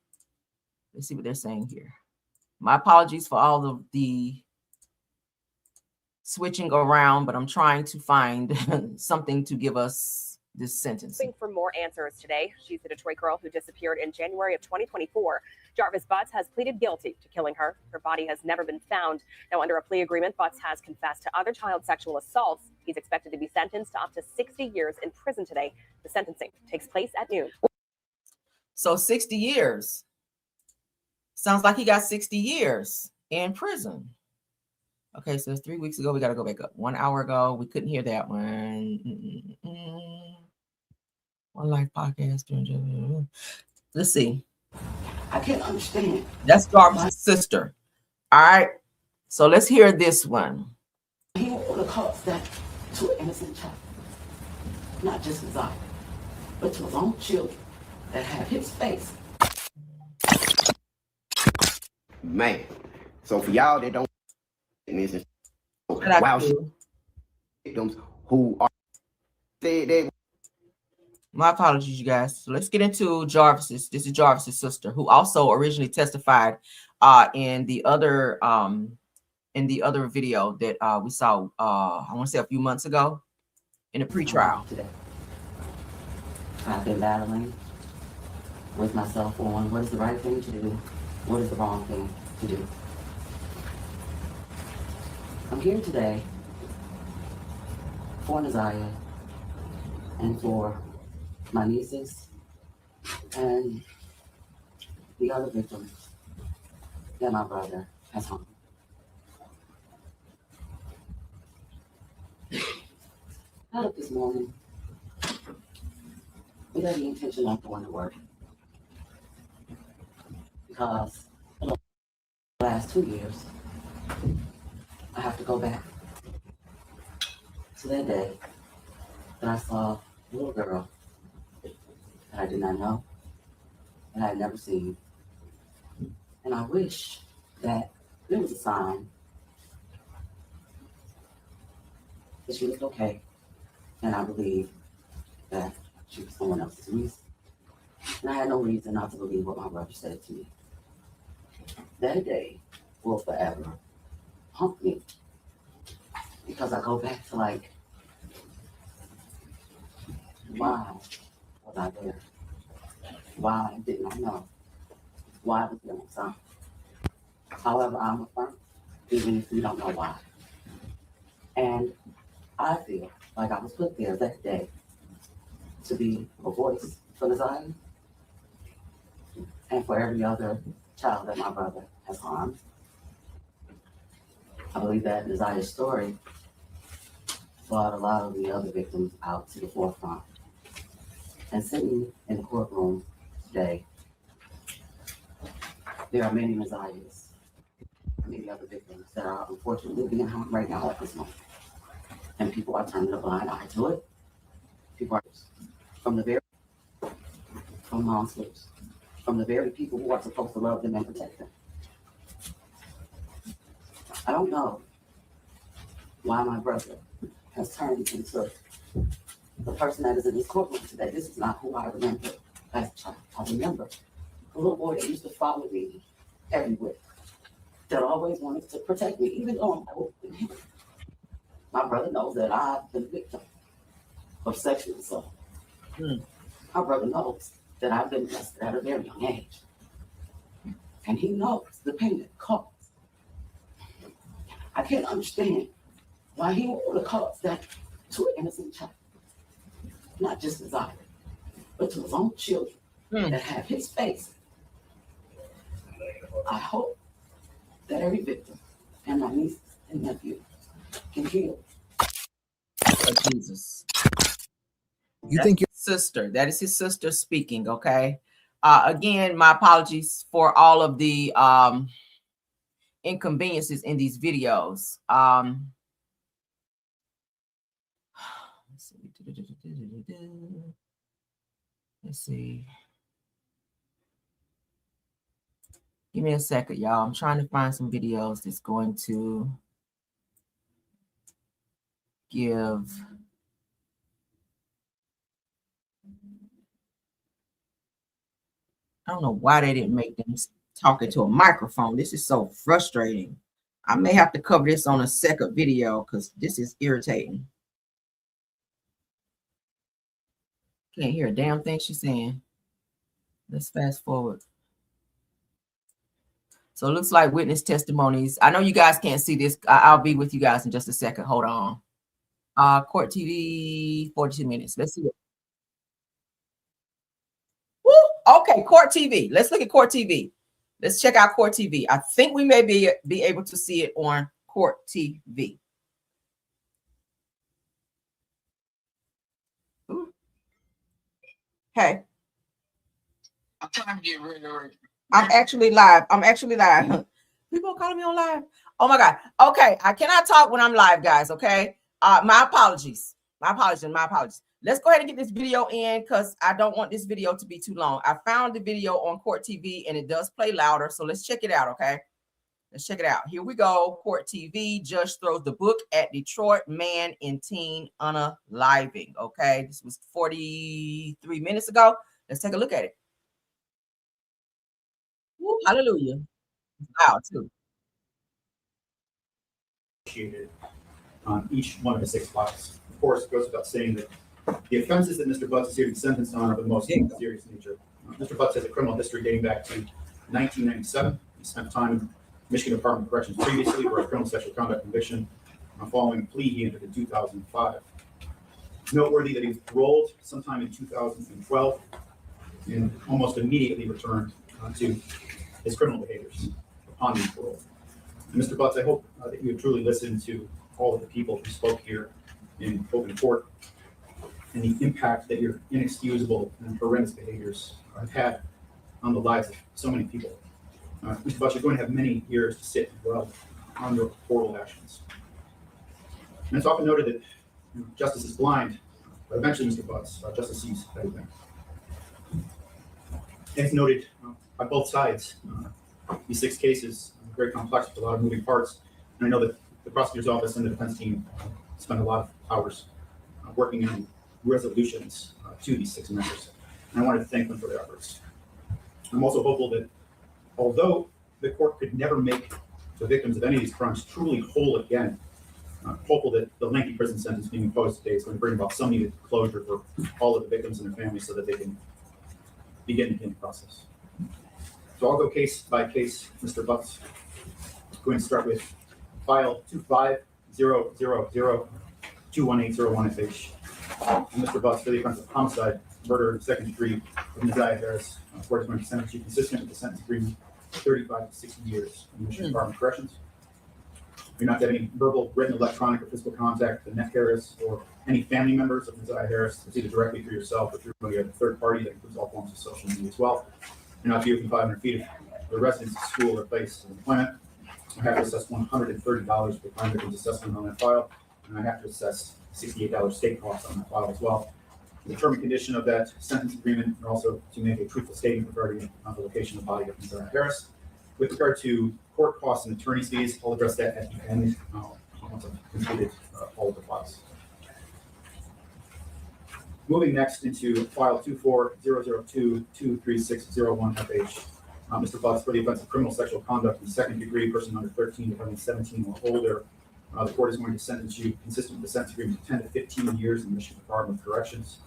Let's see what they're saying here. My apologies for all of the switching around, but I'm trying to find something to give us this sentence. For more answers today. She's the Detroit girl who disappeared in January of 2024. Jarvis Butts has pleaded guilty to killing her. Her body has never been found. Now, under a plea agreement, Butts has confessed to other child sexual assaults. He's expected to be sentenced to up to 60 years in prison today. The sentencing takes place at noon. So 60 years. Sounds like he got 60 years in prison. Okay, so it's 3 weeks ago. We got to go back up. 1 hour ago, we couldn't hear that one. One Life podcast. Let's see. I can't understand. That's Jarvis' sister. All right. So let's hear this one. He would have caused that to an innocent child. Not just his own, but to his own children that have his face. Man. So for y'all that don't victims who are they My apologies, you guys. So let's get into Jarvis's. This is Jarvis's sister, who also originally testified in the other video that we saw I want to say a few months ago in a pretrial. I've been battling with myself on what is the right thing to do, what is the wrong thing to do. I'm here today for Naziah and for my nieces and the other victims that my brother has harmed. I got up this morning with every intention of going to work because for the last 2 years, I have to go back to that day that I saw a little girl that I did not know, and I had never seen. And I wish that there was a sign that she looked okay, and I believe that she was someone else's niece. And I had no reason not to believe what my brother said to me. That day will forever haunt me because I go back to like, why was I there? Why didn't I know? Why was there no sign? However, I'm affirmed, even if you don't know why. And I feel like I was put there that day to be a voice for Naziah and for every other child that my brother has harmed. I believe that Naziah's story brought a lot of the other victims out to the forefront. And sitting in the courtroom today, there are many Naziahs, many other victims that are unfortunately being harmed right now at this moment. And people are turning a blind eye to it. People are from monsters, from the very people who are supposed to love them and protect them. I don't know why my brother has turned into the person that is in this courtroom today. This is not who I remember as a child. I remember a little boy that used to follow me everywhere, that always wanted to protect me, even though I'm older than him. My brother knows that I've been a victim of sexual assault. My brother knows that I've been molested at a very young age. And he knows the pain it caused. I can't understand why he would have caused that to an innocent child. Not just his eye, but to his own children that have his face. I hope that every victim and my nieces and nephews can heal. Jesus. You think your sister, that is his sister speaking, okay? Again, my apologies for all of the inconveniences in these videos. Let's see. Give me a second, y'all. I'm trying to find some videos that's going to give. I don't know why they didn't make them talk into a microphone. This is so frustrating. I may have to cover this on a second video because this is irritating. Can't hear a damn thing she's saying. Let's fast forward. So it looks like witness testimonies. I know you guys can't see this. I'll be with you guys in just a second. Hold on. Court TV, 42 minutes. Let's see it. Woo! Okay, Court TV. Let's look at Court TV. Let's check out Court TV. I think we may be able to see it on Court TV. Ooh. Hey. I'm trying to get rid of it. I'm actually live. People calling me on live. Oh my God. Okay. I cannot talk when I'm live, guys. Okay. My apologies. My apologies. Let's go ahead and get this video in because I don't want this video to be too long. I found the video on Court TV and it does play louder. So let's check it out. Okay. Let's check it out. Here we go. Court TV. Judge throws the book at Detroit man in teen unaliving. Okay, this was 43 minutes ago. Let's take a look at it. Woo, hallelujah. Wow, too. On each one of the 6 files. Of course, it goes without saying that the offenses that Mr. Butts is here to be sentenced on are the most serious nature. Mr. Butts has a criminal history dating back to 1997. He spent time in Michigan Department of Corrections previously for a criminal sexual conduct conviction following a plea he entered in 2005. It's noteworthy that he was paroled sometime in 2012 and almost immediately returned to his criminal behaviors upon being paroled. And Mr. Butts, I hope that you have truly listened to all of the people who spoke here in open court and the impact that your inexcusable and horrendous behaviors have had on the lives of so many people. Mr. Butts, you're going to have many years to sit and dwell on your horrible actions. And it's often noted that justice is blind, but eventually, Mr. Butts, justice sees everything. And it's noted by both sides. These 6 cases are very complex with a lot of moving parts. And I know that the prosecutor's office and the defense team spend a lot of hours working on resolutions to these 6 matters. And I wanted to thank them for their efforts. I'm also hopeful that although the court could never make the victims of any of these crimes truly whole again, hopeful that the lengthy prison sentence being imposed today is going to bring about some needed closure for all of the victims and their families so that they can begin the healing process. So I'll go case by case, Mr. Butts. I'm going to start with file 25000218018FH. Mr. Butts, for the offense of homicide, murder, and second degree of Nene Harris, court is going to sentence you consistent with the sentence agreement, 35 to 60 years in the Michigan Department of Corrections. You're not to have any verbal, written, electronic, or physical contact with Nene Harris or any family members of Nene Harris. It's either directly through yourself or through a third party that includes all forms of social media as well. You're not to be within 500 feet of the residence, school, or place of employment. I have to assess $130 for the crime victim's assessment on that file, and I have to assess $68 state costs on that file as well. The term and condition of that sentence agreement are also to make a truthful statement regarding the location of the body of Nene Harris. With regard to court costs and attorney's fees, I'll address that at the end once I've completed all of the files. Moving next into file 24002236001FH. Mr. Butts, for the offense of criminal sexual conduct in second degree, person under 13 defendant 17 or older, the court is going to sentence you consistent with the sentence agreement to 10 to 15 years in the Michigan Department of Corrections.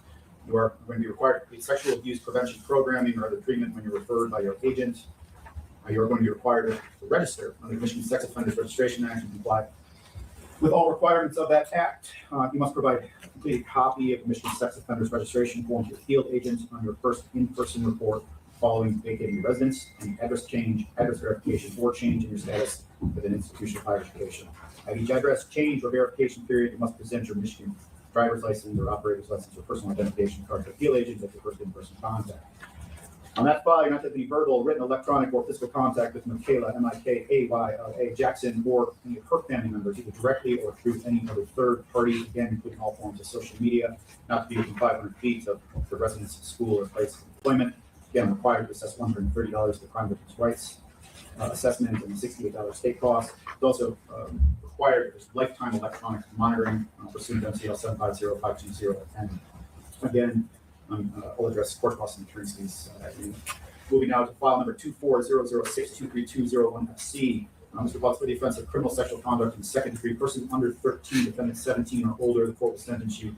You are going to be required to complete sexual abuse prevention programming or other treatment when you're referred by your agent. You are going to be required to register under the Michigan Sex Offenders Registration Act and comply with all requirements of that act. You must provide a completed copy of the Michigan Sex Offenders Registration form to your field agent on your first in-person report following vacating your residence, any address change, address verification, or change in your status with an institution of higher education. At each address change or verification period, you must present your Michigan driver's license or operator's license or personal identification card to the field agent at your first in-person contact. On that file, you're not to have any verbal, written, electronic, or physical contact with Michaela, M-I-K-A-Y-L-A Jackson, or any of her family members, either directly or through any other third party, again, including all forms of social media, not to be within 500 feet of the residence, school, or place of employment. Again, required to assess $130 for the crime victim's rights assessment and $68 state costs. It's also required there's lifetime electronic monitoring pursuant to MCL 750-520. And again, I'll address court costs and attorney's fees. Moving now to file number 24006232001FC. Mr. Butts, for the offense of criminal sexual conduct in second degree, person under 13, defendant 17 or older, the court will sentence you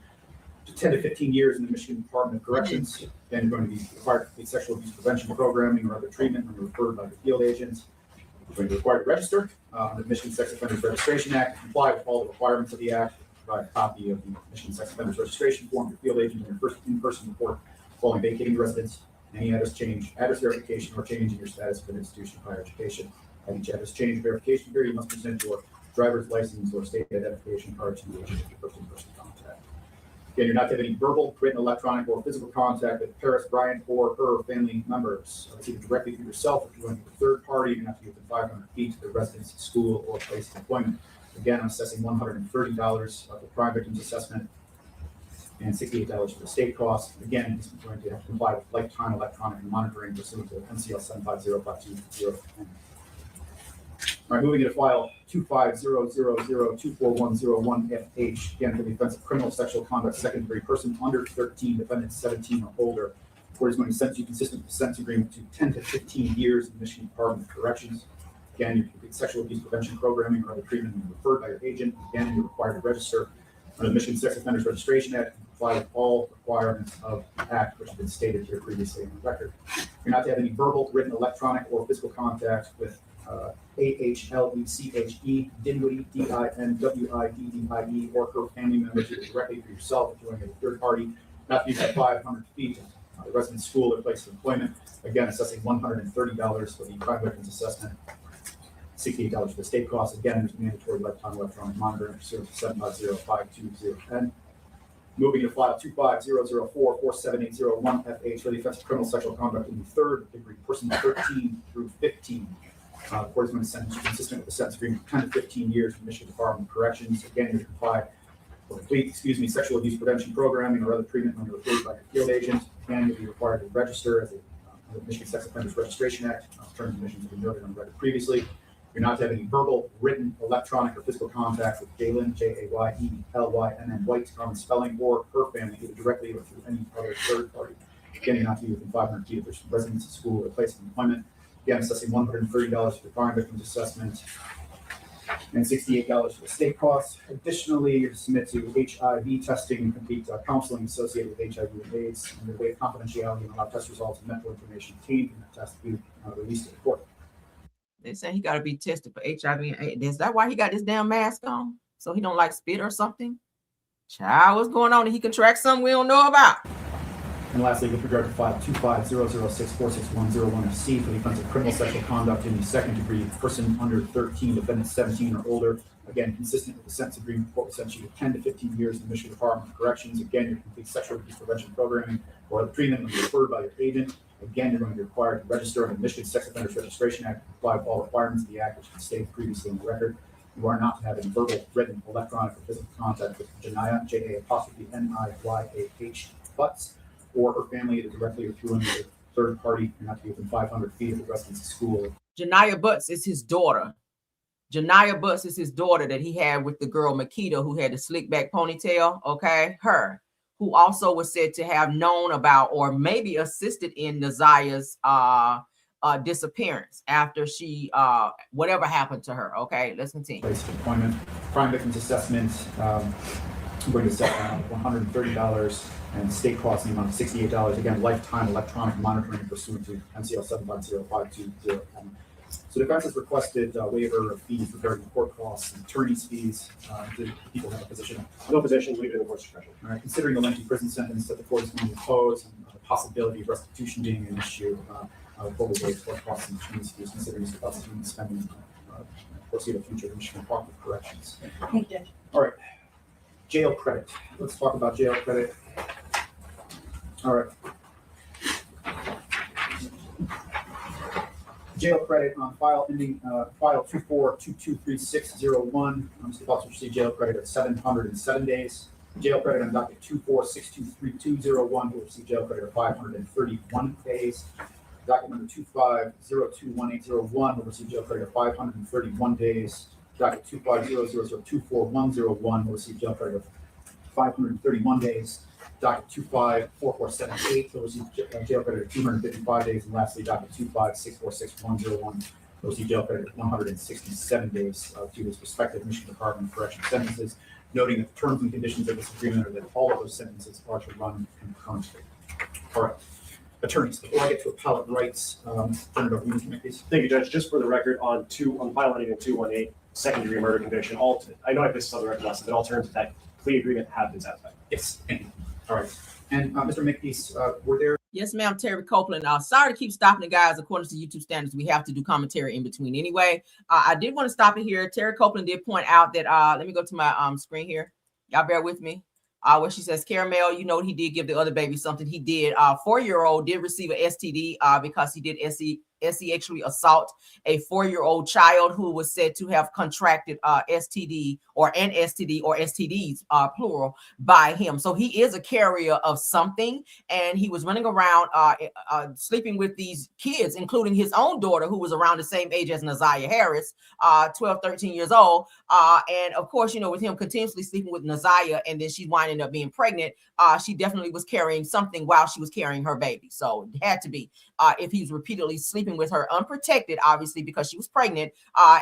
to 10 to 15 years in the Michigan Department of Corrections. Then you're going to be required to complete sexual abuse prevention programming or other treatment when you're referred by the field agent. You're going to be required to register under the Michigan Sex Offenders Registration Act, comply with all the requirements of the act, provide a copy of the Michigan Sex Offenders Registration form to your field agent in your first in-person report following vacating your residence, any address change, address verification, or change in your status with an institution of higher education. At each address change verification period, you must present your driver's license or state identification card to the agent at your first in-person contact. Again, you're not to have any verbal, written, electronic, or physical contact with Paris, Bryant, or her family members. It's either directly through yourself or if you're going to a third party, you're going to have to be within 500 feet of the residence, school, or place of employment. Again, I'm assessing $130 of the crime victim's assessment and $68 for the state costs. Again, he's going to have to comply with lifetime electronic monitoring pursuant to MCL 750-520. All right, moving into file 2500241001FH, again, for the offense of criminal sexual conduct, second degree, person under 13, defendant 17 or older. Court is going to sentence you consistent with the sentence agreement to 10 to 15 years in the Michigan Department of Corrections. Again, you complete sexual abuse prevention programming or other treatment when you're referred by your agent. Again, you're required to register under the Michigan Sex Offenders Registration Act and comply with all requirements of the Act, which have been stated here previously on the record. You're not to have any verbal, written, electronic, or physical contact with AHLECHE, Dinwiddie, DINWIDDIE, or her family members, either directly for yourself or joining a third party, not to be within 500 feet of the resident's school or place of employment. Again, assessing $130 for the crime victims assessment, $68 for the state costs. Again, there's mandatory lifetime electronic monitoring pursuant to 750-520N. Moving to file 2500447801FH for the offense of criminal sexual conduct in the third degree, person 13 through 15. The court is going to sentence you consistent with the sentence agreement for 10 to 15 years from Michigan Department of Corrections. Again, you're to comply or complete, sexual abuse prevention programming or other treatment when you're referred by your field agent. Again, you'll be required to register as a under the Michigan Sex Offenders Registration Act. Terms and conditions have been noted on the record previously. You're not to have any verbal, written, electronic, or physical contact with Jaylen, JAYELYNN White, common spelling, or her family, either directly or through any other third party. Again, you're not to be within 500 feet of their residence, school, or place of employment. Again, assessing $130 for the crime victims assessment and $68 for the state costs. Additionally, you're to submit to HIV testing and complete counseling associated with HIV and AIDS, and the waive confidentiality and allow test results and medical information obtained from that test to be released to the court. They say he got to be tested for HIV and AIDS. Is that why he got this damn mask on? So he don't like spit or something? Child, what's going on? He contract something we don't know about. And lastly, with regard to file 2500646101FC for the offense of criminal sexual conduct in the second degree, person under 13, defendant 17 or older. Again, consistent with the sentence agreement, the court will sentence you to 10 to 15 years in the Michigan Department of Corrections. Again, your complete sexual abuse prevention programming or other treatment when you're referred by your agent. Again, you're going to be required to register under the Michigan Sex Offenders Registration Act, comply with all requirements of the Act, which has been stated previously on the record. You are not to have any verbal, written, electronic, or physical contact with Janiyah, JANIYAH Butts, or her family, either directly or through any third party. You're not to be within 500 feet of the residence of school. Janiyah Butts is his daughter. Janiyah Butts is his daughter that he had with the girl Makita who had the slick back ponytail. Okay, her, who also was said to have known about or maybe assisted in Naziah's disappearance after she whatever happened to her. Okay, let's continue. Place of employment, crime victims assessment. I'm going to set $130 and state costs in the amount of $68. Again, lifetime electronic monitoring pursuant to MCL 750-520. So defense has requested waiver of fees regarding court costs and attorney's fees. Do people have a position? No position, leave it in the court's discretion. All right, considering the lengthy prison sentence that the court is going to impose and the possibility of restitution being an issue, full waive court costs and attorney's fees, considering Mr. Butts has been spending foreseeable future of the Michigan Department of Corrections. All right, jail credit. Let's talk about jail credit. All right. Jail credit on file ending file 24223601. Mr. Butts will receive jail credit at 707 days. Jail credit on docket 24623201 will receive jail credit at 531 days. Docket number 25021801 will receive jail credit at 531 days. Docket 2500244101 will receive jail credit of 531 days. Docket 254478 will receive jail credit at 255 days. And lastly, docket 2564611 will receive jail credit at 167 days to his respective Michigan Department of Corrections sentences, noting that the terms and conditions of this agreement are that all of those sentences are to run concurrently. All right. Attorneys, before I get to appellate rights, turn it over to you, please. Thank you, Judge. Just for the record, on file ending in 218, second degree murder conviction, I know I missed on the record last time, but all terms of that plea agreement have been satisfied. Yes. Thank you. All right. And Mr. McPeace, were there? Yes, ma'am. Terry Copeland. Sorry to keep stopping the guys. According to YouTube standards, we have to do commentary in between anyway. I did want to stop it here. Terry Copeland did point out that, let me go to my screen here. Y'all bear with me. Where she says, Caramel, you know, he did give the other baby something. He did. 4-year-old did receive an STD because he did sexually assault a 4-year-old child who was said to have contracted STD or STDs, plural, by him. So he is a carrier of something, and he was running around sleeping with these kids, including his own daughter, who was around the same age as Naziah Harris, 12, 13 years old. And of course, you know, with him continuously sleeping with Naziah, and then she winding up being pregnant, she definitely was carrying something while she was carrying her baby. So it had to be if he's repeatedly sleeping with her unprotected, obviously, because she was pregnant.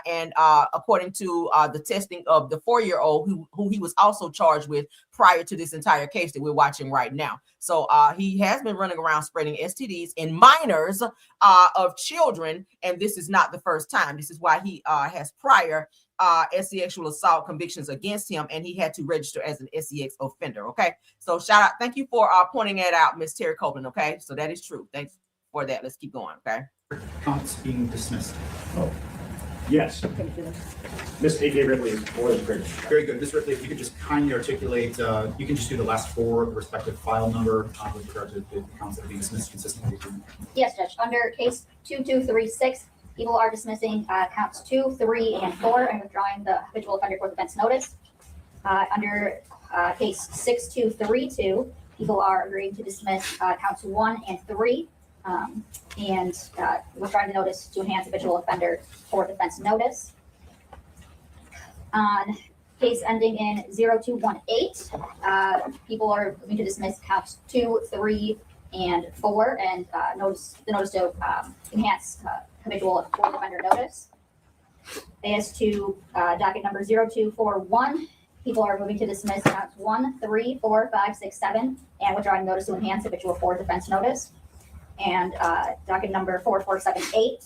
And according to the testing of the 4-year-old who he was also charged with prior to this entire case that we're watching right now. So he has been running around spreading STDs in minors of children, and this is not the first time. This is why he has prior sexual assault convictions against him, and he had to register as an sex offender. Okay, so shout out, thank you for pointing that out, Miss Terry Copeland. Okay, so that is true. Thanks for that. Let's keep going. Okay, Counts being dismissed. Oh, yes. Miss A.K. Ripley is more than great. Very good. Miss Ripley, if you could just kindly articulate, you can just do the last 4 of the respective file number with regard to the counts that are being dismissed consistently. Yes, Judge. Under case 2236, people are dismissing counts 2, 3, and 4 and withdrawing the habitual offender for defense notice. Under case 6232, people are agreeing to dismiss counts 1 and 3 and withdrawing the notice to enhance habitual offender for defense notice. On case ending in 0218, people are going to dismiss counts 2, 3, and 4 and the notice to enhance habitual offender notice. As to docket number 0241, people are moving to dismiss counts 1, 3, 4, 5, 6, 7, and withdrawing notice to enhance habitual for defense notice. And docket number 4478,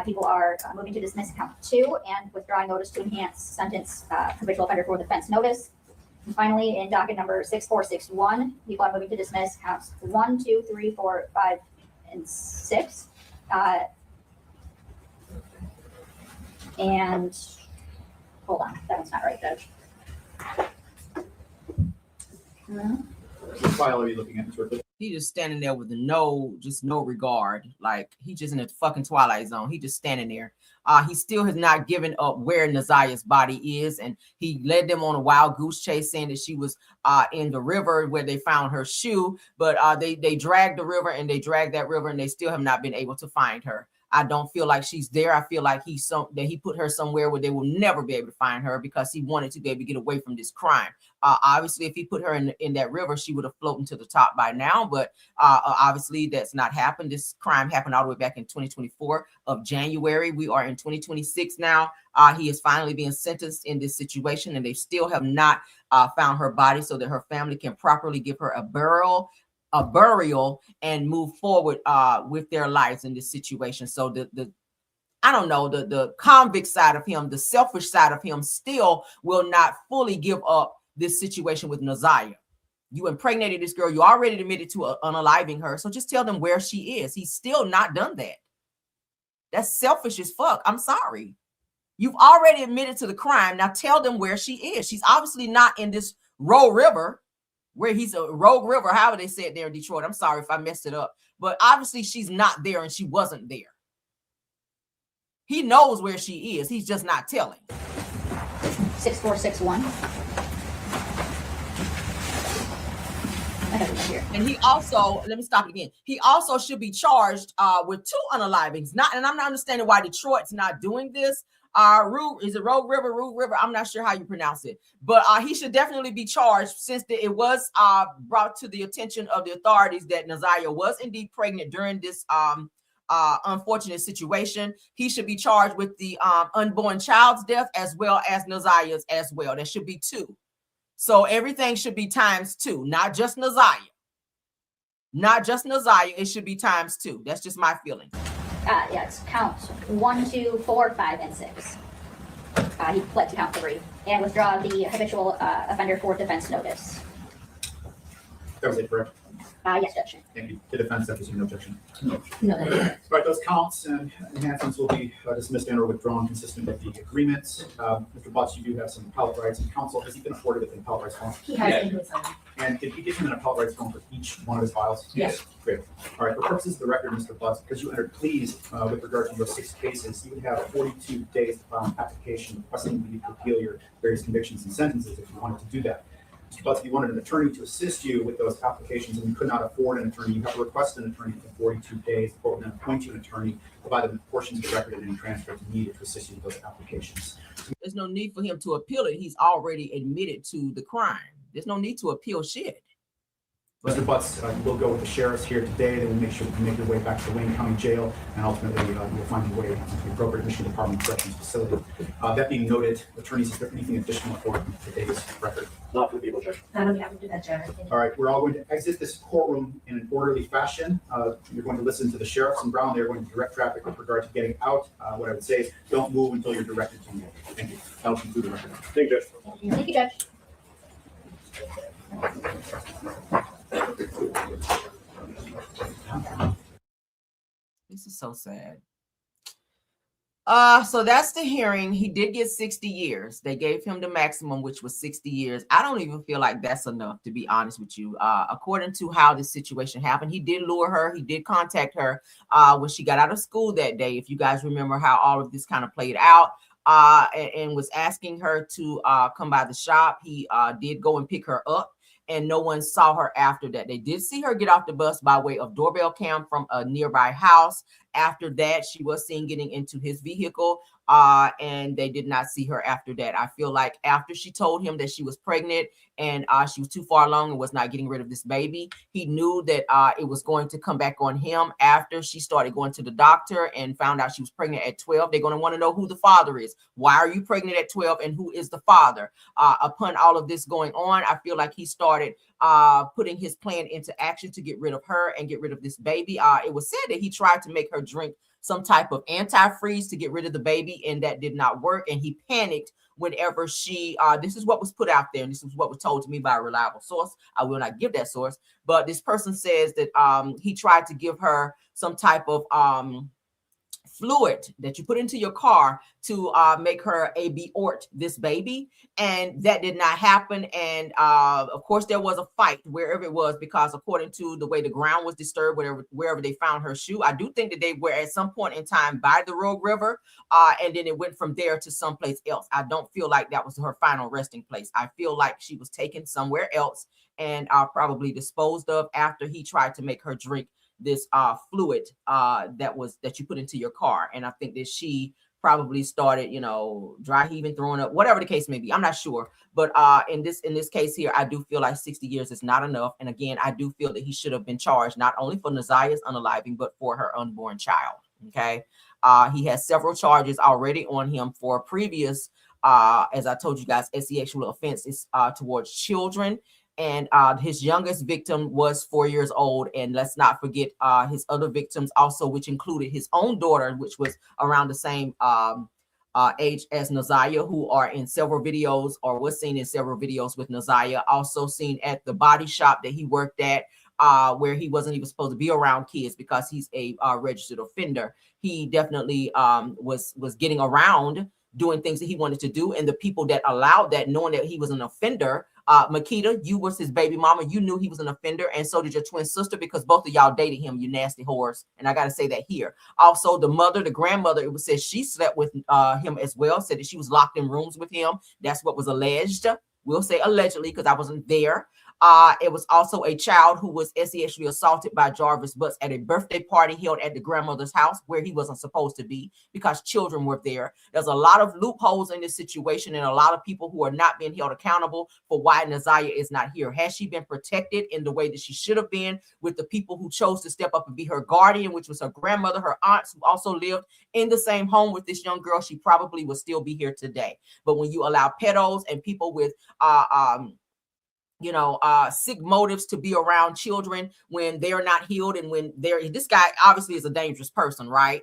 people are moving to dismiss count 2 and withdrawing notice to enhance sentence habitual offender for defense notice. And finally, in docket number 6461, people are moving to dismiss counts 1, 2, 3, 4, 5, and 6. And hold on, that one's not right, Judge. What file are you looking at, Ms. Ripley? he just standing there with no regard. Like he just in a fucking twilight zone. He just standing there. He still has not given up where Naziah's body is, and he led them on a wild goose chase, saying that she was in the river where they found her shoe. But they dragged the river and they dragged that river, and they still have not been able to find her. I don't feel like she's there. I feel like he put her somewhere where they will never be able to find her because he wanted to be able to get away from this crime. Obviously, if he put her in that river, she would have floated to the top by now. But obviously, that's not happened. This crime happened all the way back in 2024 of January. We are in 2026 now. He is finally being sentenced in this situation, and they still have not found her body so that her family can properly give her a burial and move forward with their lives in this situation. So I don't know, the convict side of him, the selfish side of him still will not fully give up this situation with Naziah. You impregnated this girl. You already admitted to unaliving her. So just tell them where she is. He's still not done that. That's selfish as fuck. I'm sorry. You've already admitted to the crime. Now tell them where she is. She's obviously not in this Rogue River, where he's a Rogue River, however they said there in Detroit. I'm sorry if I messed it up. But obviously she's not there, and she wasn't there. He knows where she is. He's just not telling. 6461. And he also, let me stop it again. He also should be charged with 2 unalivings. And I'm not understanding why Detroit's not doing this. Is it Rogue River? I'm not sure how you pronounce it, but he should definitely be charged since it was brought to the attention of the authorities that Naziah was indeed pregnant during this unfortunate situation. He should be charged with the unborn child's death as well as Naziah's as well. There should be 2. So everything should be ×2, not just Naziah. Not just Naziah, it should be ×2. That's just my feeling. Yes, count 1, 2, 4, 5, and 6. He pled to count 3 and withdraw the habitual offender for defense notice. That was it, correct? Yes, Judge. Thank you. The defense has no objection. No. All right, those counts and enhancements will be dismissed and or withdrawn consistent with the agreements. Mr. Butts, you do have some appellate rights, and counsel, has he been afforded with an appellate rights form? He has been assigned. And did he give him an appellate rights form for each one of his files? Yes. Great. All right, for purposes of the record, Mr. Butts, because you entered pleas with regard to your 6 cases, you would have 42 days to file an application requesting leave to appeal your various convictions and sentences if you wanted to do that. Mr. Butts, if you wanted an attorney to assist you with those applications and you could not afford an attorney, you have to request an attorney for 42 days. The court will then appoint you an attorney, provide them portions of the record and any transcripts needed to assist you with those applications. There's no need for him to appeal it. He's already admitted to the crime. There's no need to appeal shit. Mr. Butts, you will go with the sheriffs here today. They will make sure you make your way back to the Wayne County Jail, and ultimately you will find your way to the appropriate Michigan Department of Corrections facility. That being noted, attorneys, is there anything additional for today's record? Not for the people, Judge. I don't have to do that, Judge. All right, we're all going to exit this courtroom in an orderly fashion. You're going to listen to the sheriffs in Brown. They're going to direct traffic with regard to getting out. What I would say is don't move until you're directed to move. Thank you. That'll conclude the record. Thank you, Judge. Thank you, Judge. This is so sad. So that's the hearing. He did get 60 years. They gave him the maximum, which was 60 years. I don't even feel like that's enough, to be honest with you. According to how this situation happened, he did lure her. He did contact her when she got out of school that day. If you guys remember how all of this kind of played out, and was asking her to come by the shop. He did go and pick her up, and no one saw her after that. They did see her get off the bus by way of doorbell cam from a nearby house. After that, she was seen getting into his vehicle, and they did not see her after that. I feel like after she told him that she was pregnant and she was too far along and was not getting rid of this baby, he knew that it was going to come back on him after she started going to the doctor and found out she was pregnant at 12. They're going to want to know who the father is. Why are you pregnant at 12 and who is the father? Upon all of this going on, I feel like he started putting his plan into action to get rid of her and get rid of this baby. It was said that he tried to make her drink some type of antifreeze to get rid of the baby, and that did not work. And he panicked whenever she, this is what was put out there, and this is what was told to me by a reliable source. I will not give that source, but this person says that he tried to give her some type of fluid that you put into your car to make her abort this baby, and that did not happen. And of course there was a fight wherever it was, because according to the way the ground was disturbed, wherever they found her shoe, I do think that they were at some point in time by the Rogue River, and then it went from there to someplace else. I don't feel like that was her final resting place. I feel like she was taken somewhere else and probably disposed of after he tried to make her drink this fluid that you put into your car. And I think that she probably started, dry heaving, throwing up, whatever the case may be. I'm not sure. But in this case here, I do feel like 60 years is not enough. And again, I do feel that he should have been charged not only for Naziah's unaliving, but for her unborn child. Okay. He has several charges already on him for previous, as I told you guys, sexual offenses towards children. And his youngest victim was 4 years old. And let's not forget his other victims also, which included his own daughter, which was around the same age as Naziah, who are in several videos or was seen in several videos with Naziah, also seen at the body shop that he worked at, where he wasn't even supposed to be around kids because he's a registered offender. He definitely was getting around doing things that he wanted to do. And the people that allowed that, knowing that he was an offender, Makita, you was his baby mama. You knew he was an offender, and so did your twin sister, because both of y'all dated him, you nasty whores. And I got to say that here. Also, the mother, the grandmother, it was said she slept with him as well, said that she was locked in rooms with him. That's what was alleged. We'll say allegedly because I wasn't there. It was also a child who was sexually assaulted by Jarvis Butts at a birthday party held at the grandmother's house where he wasn't supposed to be because children were there. There's a lot of loopholes in this situation and a lot of people who are not being held accountable for why Naziah is not here. Has she been protected in the way that she should have been with the people who chose to step up and be her guardian, which was her grandmother, her aunts, who also lived in the same home with this young girl? She probably would still be here today. But when you allow pedos and people with sick motives to be around children when they're not healed, and when this guy obviously is a dangerous person, right?